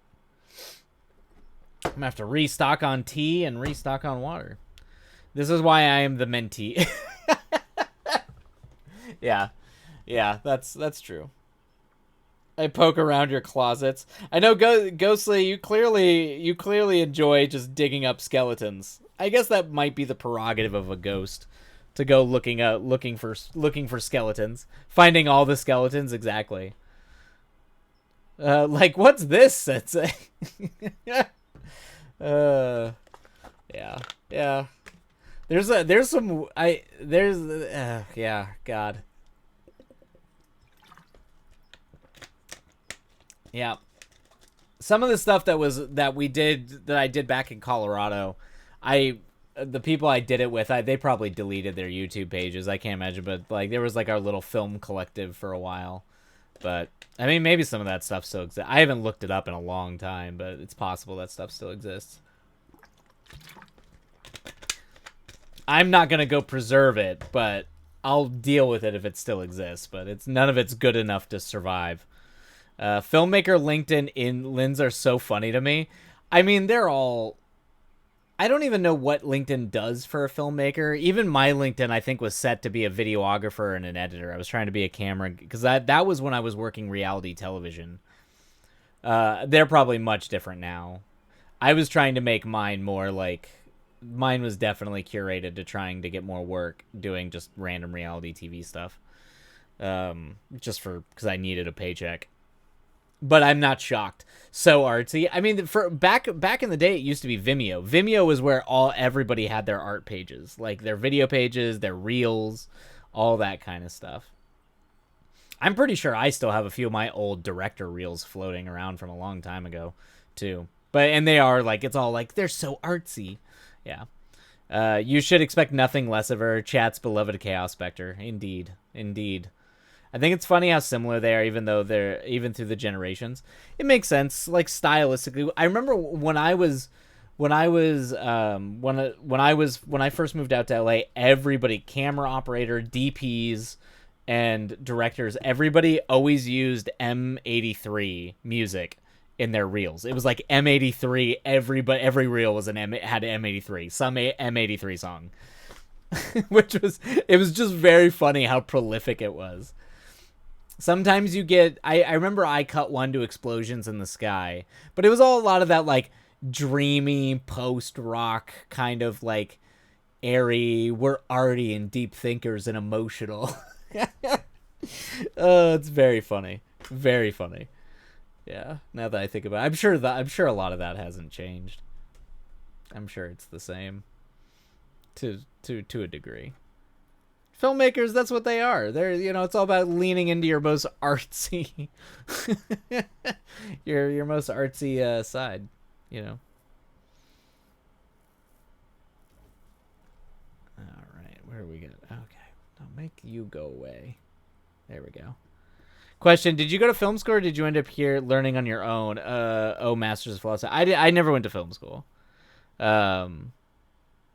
I'm going to have to restock on tea and restock on water. This is why I am the mentee. Yeah, that's true. I poke around your closets. I know, Ghostly, you clearly enjoy just digging up skeletons. I guess that might be the prerogative of a ghost, to go looking for skeletons, finding all the skeletons exactly. Like, what's this, Sensei? Yeah. Yeah, God. Yeah. Some of the stuff that I did back in Colorado, the people I did it with, they probably deleted their YouTube pages. I can't imagine, but like there was like our little film collective for a while. But I mean, maybe some of that stuff still exists. I haven't looked it up in a long time, but it's possible that stuff still exists. I'm not gonna go preserve it, but I'll deal with it if it still exists. But none of it's good enough to survive. Filmmaker LinkedIn Lins are so funny to me. I mean, they're all. I don't even know what LinkedIn does for a filmmaker. Even my LinkedIn, I think, was set to be a videographer and an editor. I was trying to be a camera because that was when I was working reality television. They're probably much different now. I was trying to make mine more like. Mine was definitely curated to trying to get more work doing just random reality TV stuff. Just because I needed a paycheck. But I'm not shocked. So artsy. I mean, for back in the day, it used to be Vimeo. Vimeo was where everybody had their art pages, like their video pages, their reels, all that kind of stuff. I'm pretty sure I still have a few of my old director reels floating around from a long time ago, too. And they are like, it's all like, they're so artsy. Yeah. You should expect nothing less of her. Chat's beloved Chaos Spectre. Indeed. I think it's funny how similar they are, even through the generations. It makes sense, like stylistically. I remember when I first moved out to LA, everybody, camera operator, DPs, and directors, everybody always used M83 music in their reels. It was like M83. Every reel was had M83, some M83 song, it was just very funny how prolific it was. Sometimes you get, I remember I cut one to Explosions in the Sky, but it was all a lot of that like dreamy post-rock kind of like airy, we're arty and deep thinkers and emotional. It's very funny. Very funny. Yeah, now that I think about it, I'm sure a lot of that hasn't changed. I'm sure it's the same to a degree. Filmmakers, that's what they are. They're, it's all about leaning into your most artsy, your most artsy side, All right, where are we going? Okay, I'll make you go away. There we go. Question: did you go to film school, or did you end up here learning on your own? Masters of Philosophy. I never went to film school. Um,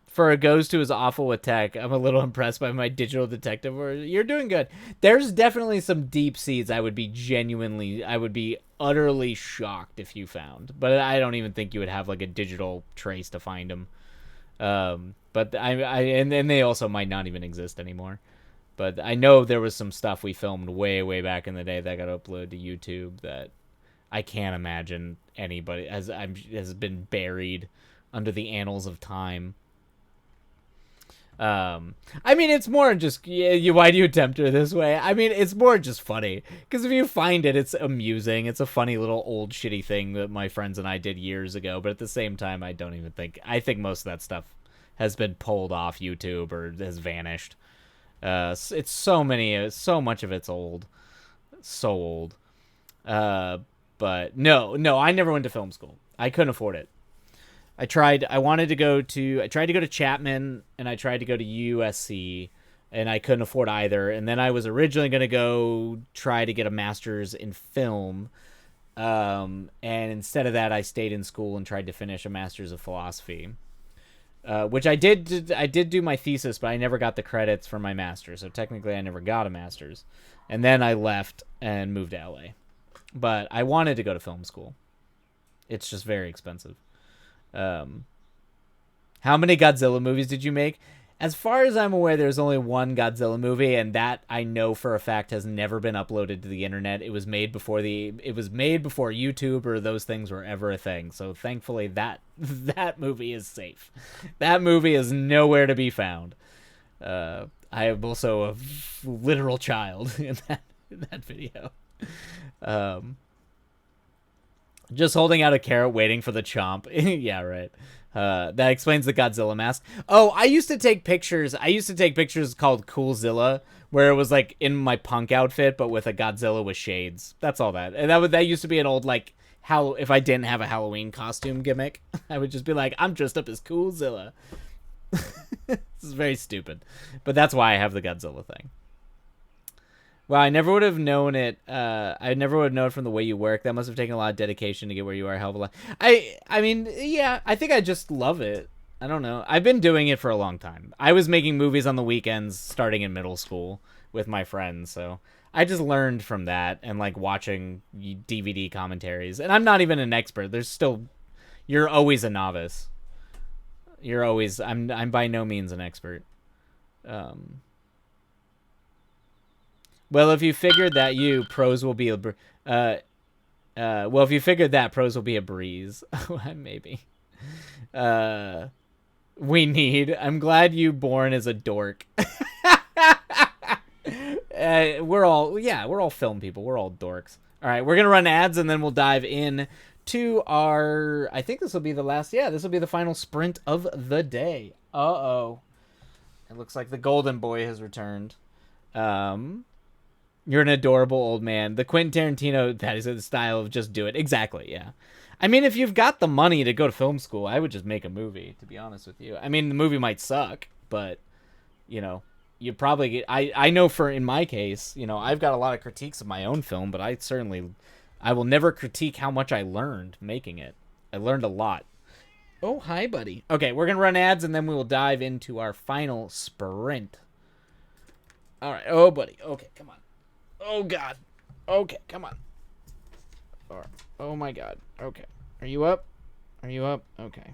for a ghost who is awful with tech, I'm a little impressed by my digital detective. Or you're doing good. There's definitely some deep seeds. I would be utterly shocked if you found, but I don't even think you would have like a digital trace to find them. But and they also might not even exist anymore. But I know there was some stuff we filmed way back in the day that got uploaded to YouTube that I can't imagine anybody has been buried under the annals of time. I mean, it's more just why do you tempt her this way? I mean, it's more just funny because if you find it, it's amusing. It's a funny little old shitty thing that my friends and I did years ago. But at the same time, I think most of that stuff has been pulled off YouTube or has vanished. It's so much of it's old, so old. But no, I never went to film school. I couldn't afford it. I tried to go to Chapman and I tried to go to USC and I couldn't afford either. And then I was originally going to go try to get a master's in film. And instead of that, I stayed in school and tried to finish a master's of philosophy, which I did. I did do my thesis, but I never got the credits for my master's. So technically I never got a master's. And then I left and moved to LA. But I wanted to go to film school. It's just very expensive. How many Godzilla movies did you make? As far as I'm aware, there's only one Godzilla movie, and that I know for a fact has never been uploaded to the internet. It was made before YouTube or those things were ever a thing. So thankfully that movie is safe. That movie is nowhere to be found. I am also a literal child in that video. Just holding out a carrot waiting for the chomp. Yeah, right. That explains the Godzilla mask. Oh, I used to take pictures called Coolzilla, where it was like in my punk outfit, but with a Godzilla with shades. That's all that. And that used to be an old, like, if I didn't have a Halloween costume gimmick, I would just be like, I'm dressed up as Coolzilla. This is very stupid. But that's why I have the Godzilla thing. Well, I never would have known it. I never would have known it from the way you work. That must have taken a lot of dedication to get where you are. A hell of a lot. I mean, yeah. I think I just love it. I don't know. I've been doing it for a long time. I was making movies on the weekends starting in middle school with my friends, so I just learned from that and like watching DVD commentaries. And I'm not even an expert. You're always a novice. I'm by no means an expert. Well, if you figured that pros will be if you figured that, pros will be a breeze. Maybe. I'm glad you born as a dork. We're all film people. We're all dorks. All right, we're going to run ads and then we'll dive in to I think this will be this will be the final sprint of the day. Uh-oh. It looks like the golden boy has returned. You're an adorable old man. The Quentin Tarantino, that is the style of just do it. Exactly, yeah. I mean, if you've got the money to go to film school, I would just make a movie, to be honest with you. I mean, the movie might suck, but, you probably get... I know in my case, I've got a lot of critiques of my own film, but I will never critique how much I learned making it. I learned a lot. Oh, hi, buddy. Okay, we're going to run ads, and then we will dive into our final sprint. All right. Oh, buddy. Okay, come on. Oh, God. Okay, come on. All right. Oh, my God. Okay. Are you up? Okay.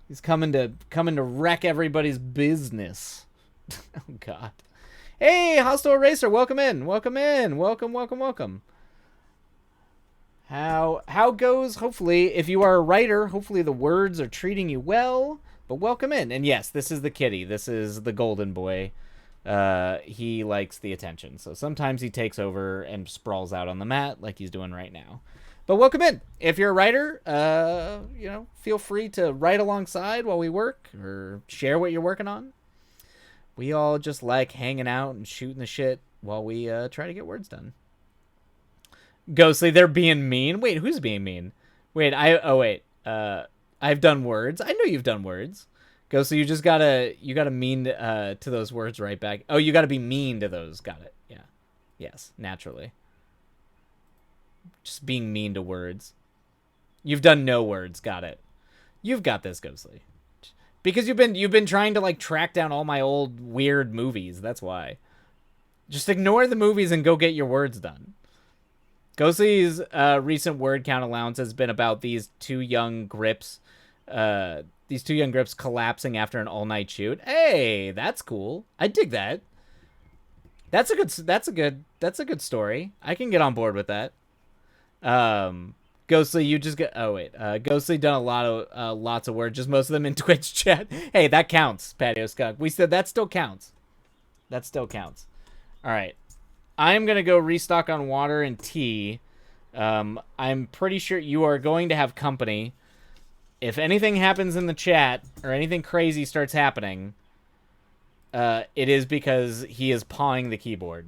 He's coming to wreck everybody's business. Oh, God. Hey, Hostile Racer, welcome in. Welcome. How goes? Hopefully, if you are a writer, hopefully the words are treating you well. But welcome in. And yes, this is the kitty. This is the golden boy. He likes the attention, so sometimes he takes over and sprawls out on the mat like he's doing right now. But welcome in. If you're a writer, feel free to write alongside while we work or share what you're working on. We all just like hanging out and shooting the shit while we try to get words done. Ghostly, they're being mean. Wait, who's being mean? Wait, I've done words. I know you've done words. Go, so you gotta mean to those words right back. Oh, you gotta be mean to those. Got it. Yeah. Yes, naturally. Just being mean to words. You've done no words. Got it. You've got this, Ghostly. Because you've been trying to like track down all my old weird movies. That's why. Just ignore the movies and go get your words done. Ghostly's recent word count allowance has been about these two young grips. These two young grips collapsing after an all-night shoot. Hey, that's cool. I dig that. That's a good story. I can get on board with that. Ghostly, you just get. Oh wait, Ghostly done a lot of lots of work. Just most of them in Twitch chat. Hey, that counts, Patio Skunk. We said that still counts. That still counts. All right, I am gonna go restock on water and tea. I'm pretty sure you are going to have company. If anything happens in the chat or anything crazy starts happening, it is because he is pawing the keyboard,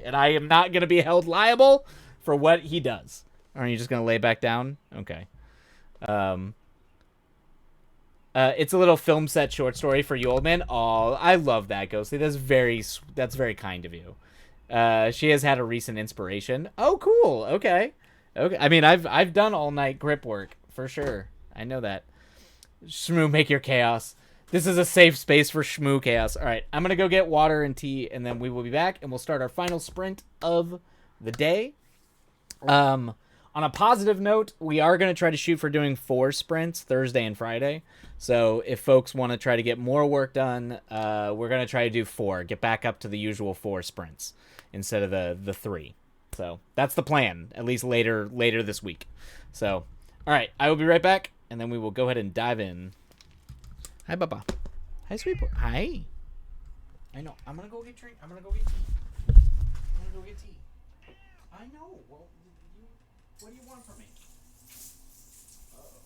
and I am not gonna be held liable for what he does. Are you just gonna lay back down? Okay. It's a little film set short story for you, old man. Oh, I love that, Ghostly. That's very kind of you. She has had a recent inspiration. Oh, cool. Okay. I mean, I've done all night grip work for sure. I know that. Shmoo, make your chaos. This is a safe space for Shmoo chaos. All right, I'm gonna go get water and tea, and then we will be back, and we'll start our final sprint of the day. On a positive note, we are going to try to shoot for doing 4 sprints Thursday and Friday. So if folks want to try to get more work done, we're going to try to do 4. Get back up to the usual 4 sprints instead of the 3. So that's the plan, at least later this week. So, all right, I will be right back, and then we will go ahead and dive in. Hi, Baba. Hi, sweet boy. Hi. I know. I'm going to go get drink. I'm going to go get tea. I know. Well, what do you want from me? Uh-oh.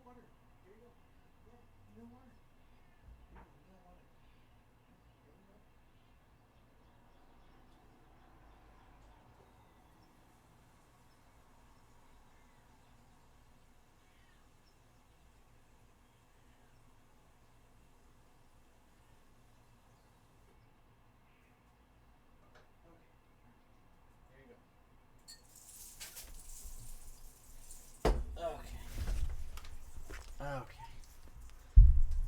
Water. Here you go. Yeah, no water. You got water. There you go.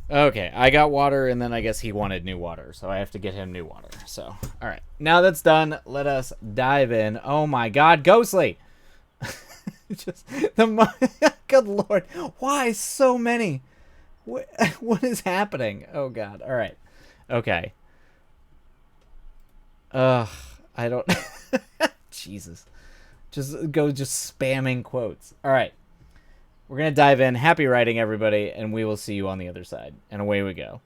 Okay, I got water, and then I guess he wanted new water, so I have to get him new water. So, all right. Now that's done, let us dive in. Oh my god, Ghostly! Just good lord. Why so many? What is happening? Oh god. All right. Okay. I don't... Jesus. Just go spamming quotes. All right. We're going to dive in. Happy writing, everybody, and we will see you on the other side. And away we go.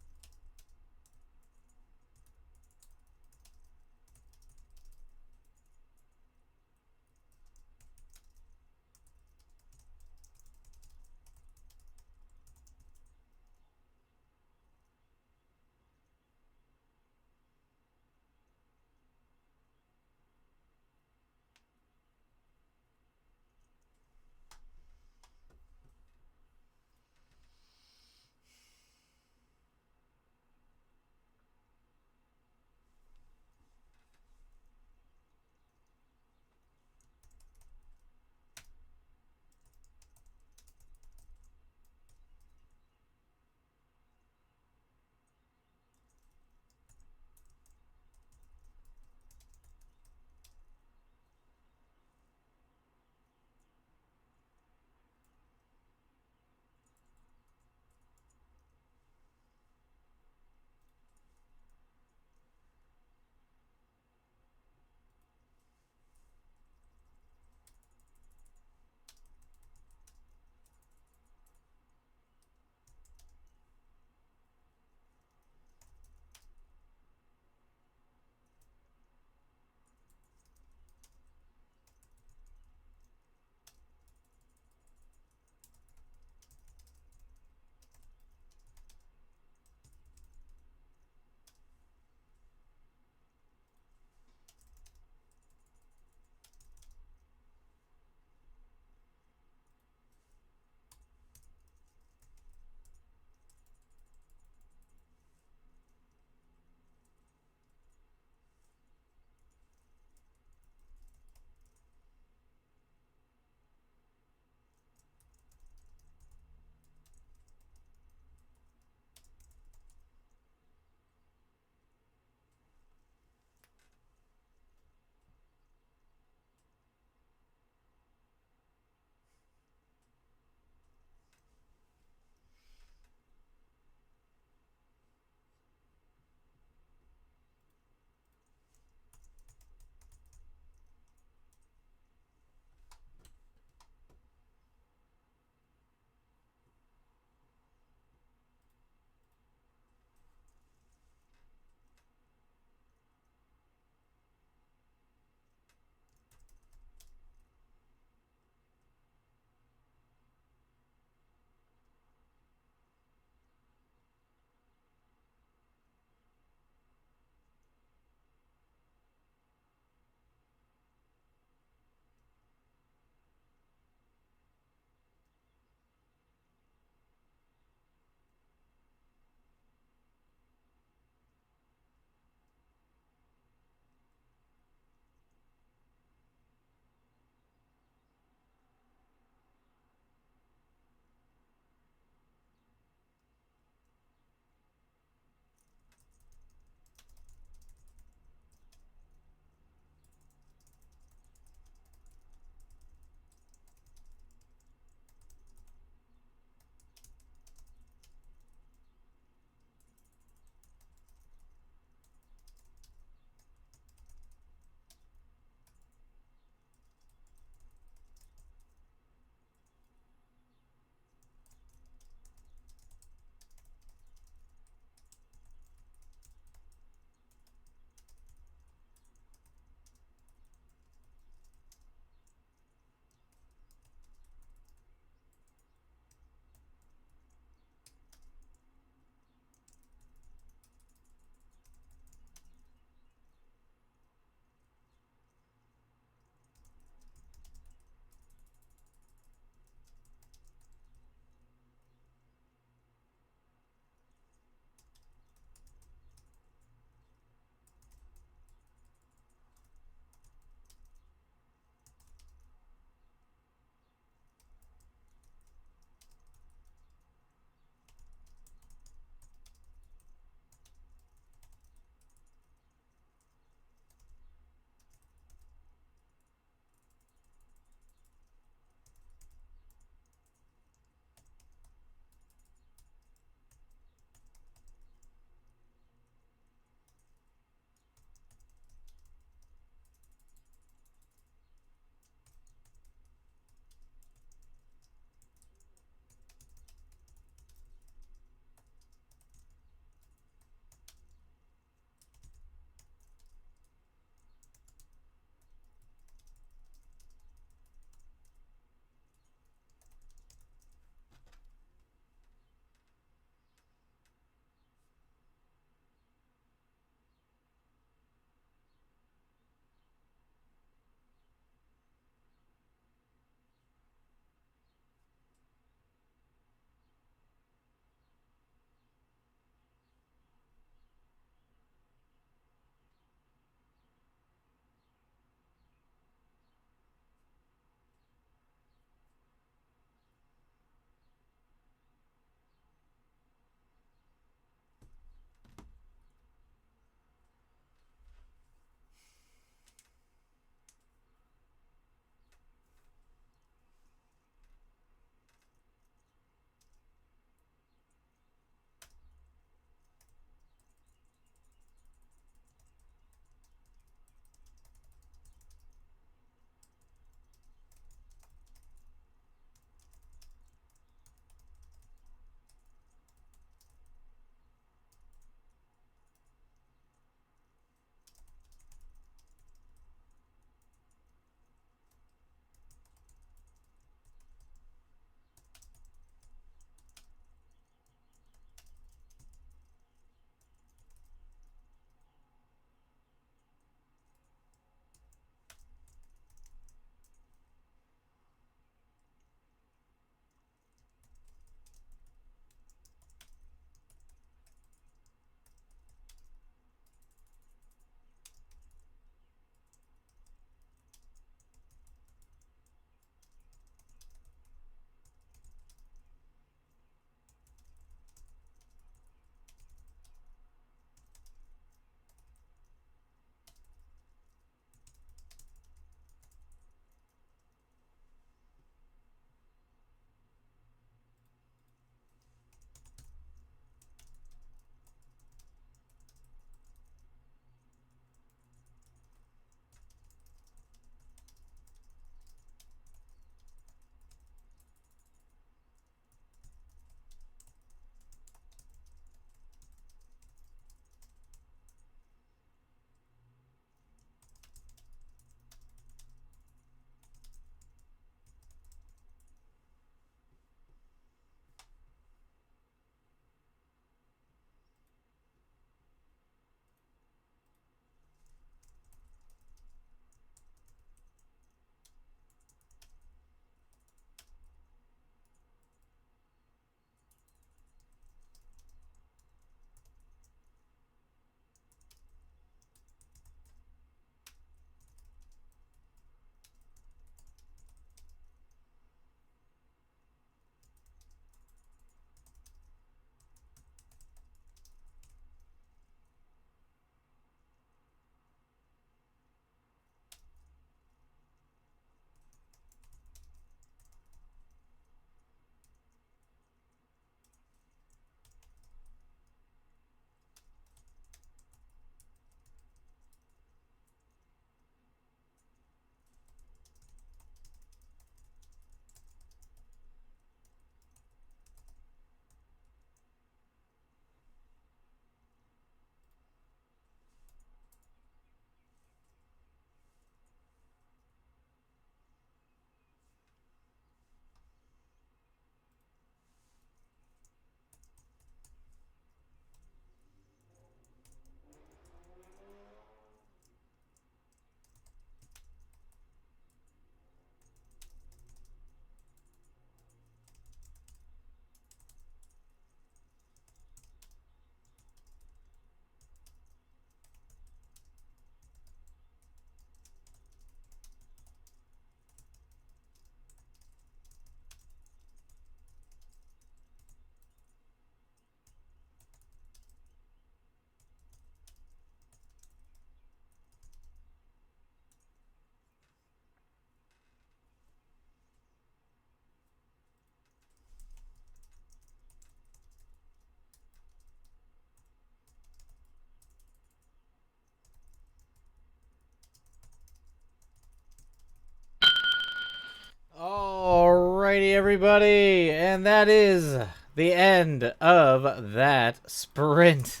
Alrighty, everybody, and that is the end of that sprint.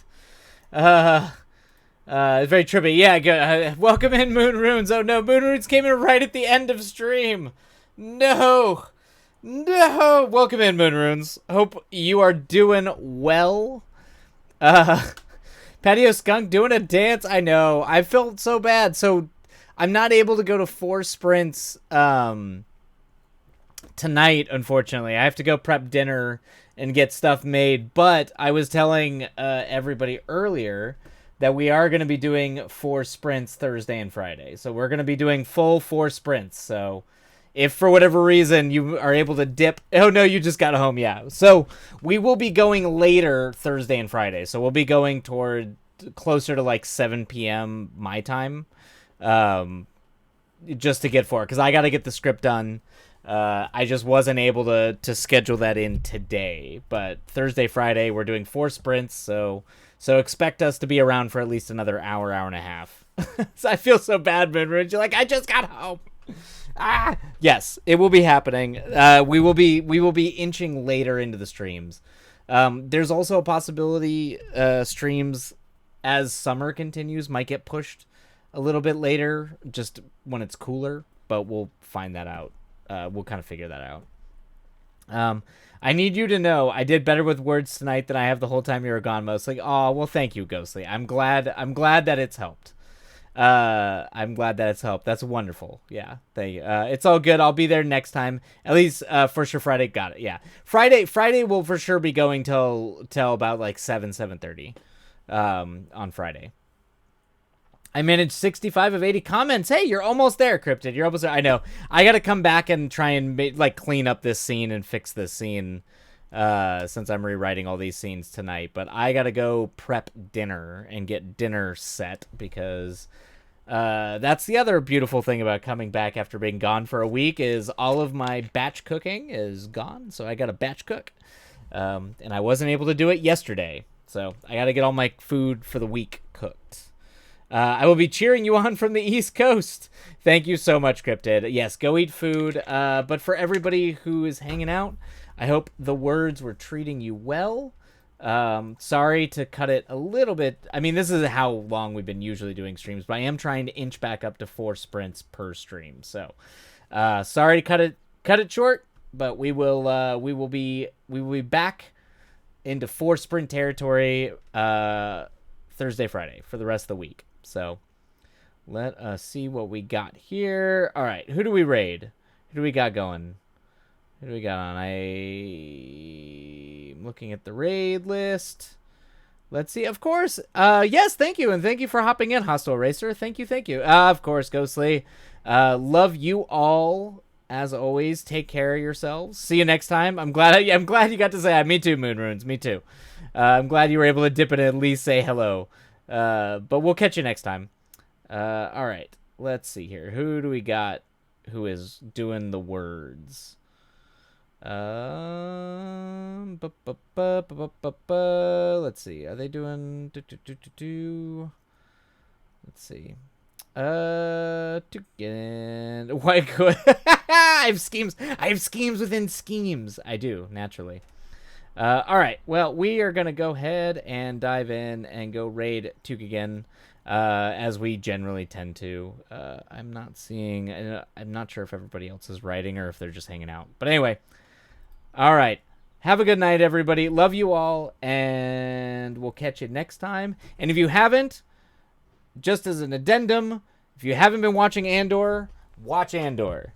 It's very trippy. Yeah, good. Welcome in, Moon Runes. Oh no, Moon Runes came in right at the end of stream. No. Welcome in, Moon Runes. Hope you are doing well. Patio Skunk doing a dance. I know. I felt so bad. So I'm not able to go to 4 sprints tonight, unfortunately. I have to go prep dinner and get stuff made. But I was telling everybody earlier that we are going to be doing 4 sprints Thursday and Friday. So we're going to be doing full 4 sprints. So if for whatever reason you are able to dip... Oh, no, you just got home, yeah. So we will be going later Thursday and Friday. So we'll be going toward closer to like 7 p.m. my time. Just to get 4. Because I got to get the script done. I just wasn't able to schedule that in today. But Thursday, Friday, we're doing 4 sprints. So expect us to be around for at least another hour and a half. So I feel so bad, Moonridge. You're like, I just got home. Yes, it will be happening. We will be inching later into the streams. There's also a possibility streams as summer continues might get pushed a little bit later, just when it's cooler. But we'll find that out. We'll kind of figure that out. I need you to know I did better with words tonight than I have the whole time you were gone, mostly. Oh, well, thank you, Ghostly. I'm glad that it's helped. That's wonderful. Yeah, thank you. It's all good. I'll be there next time. At least for sure Friday. Got it. Yeah. Friday will for sure be going till about like 7:30 on Friday. I managed 65 of 80 comments. Hey, you're almost there, Cryptid. You're almost there. I know. I got to come back and try and clean up this scene and fix this scene since I'm rewriting all these scenes tonight. But I got to go prep dinner and get dinner set because that's the other beautiful thing about coming back after being gone for a week is all of my batch cooking is gone. So I got to batch cook. And I wasn't able to do it yesterday. So I got to get all my food for the week cooked. I will be cheering you on from the East Coast. Thank you so much, Cryptid. Yes, go eat food. But for everybody who is hanging out, I hope the words were treating you well. Sorry to cut it a little bit. I mean, this is how long we've been usually doing streams, but I am trying to inch back up to 4 sprints per stream. So, sorry to cut it short, but we will be back into 4 sprint territory Thursday, Friday for the rest of the week. So let us see what we got here. All right, who do we raid? Who do we got going? Who do we got on? I'm looking at the raid list. Let's see. Of course. Yes, thank you. And thank you for hopping in, Hostile Racer. Thank you. Of course, Ghostly. Love you all. As always, take care of yourselves. See you next time. I'm glad you got to say hi. Me too, Moon Runes. Me too. I'm glad you were able to dip in and at least say hello. But we'll catch you next time. All right. Let's see here. Who do we got who is doing the words? Let's see. Are they doing... Let's see. To get in... Why could... I have schemes within schemes. I do, naturally. All right. Well, we are going to go ahead and dive in and go raid Tukigen, as we generally tend to. I'm not seeing... I'm not sure if everybody else is writing or if they're just hanging out. But anyway. All right. Have a good night, everybody. Love you all, and we'll catch you next time. And if you haven't, just as an addendum, if you haven't been watching Andor, watch Andor.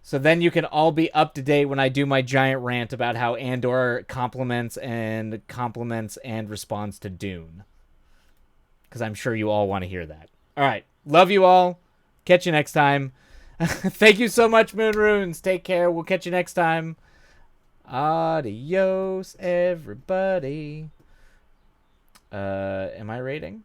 So then you can all be up to date when I do my giant rant about how Andor complements and responds to Dune. Because I'm sure you all want to hear that. All right. Love you all. Catch you next time. Thank you so much, Moon Runes. Take care. We'll catch you next time. Adios, everybody. Am I rating?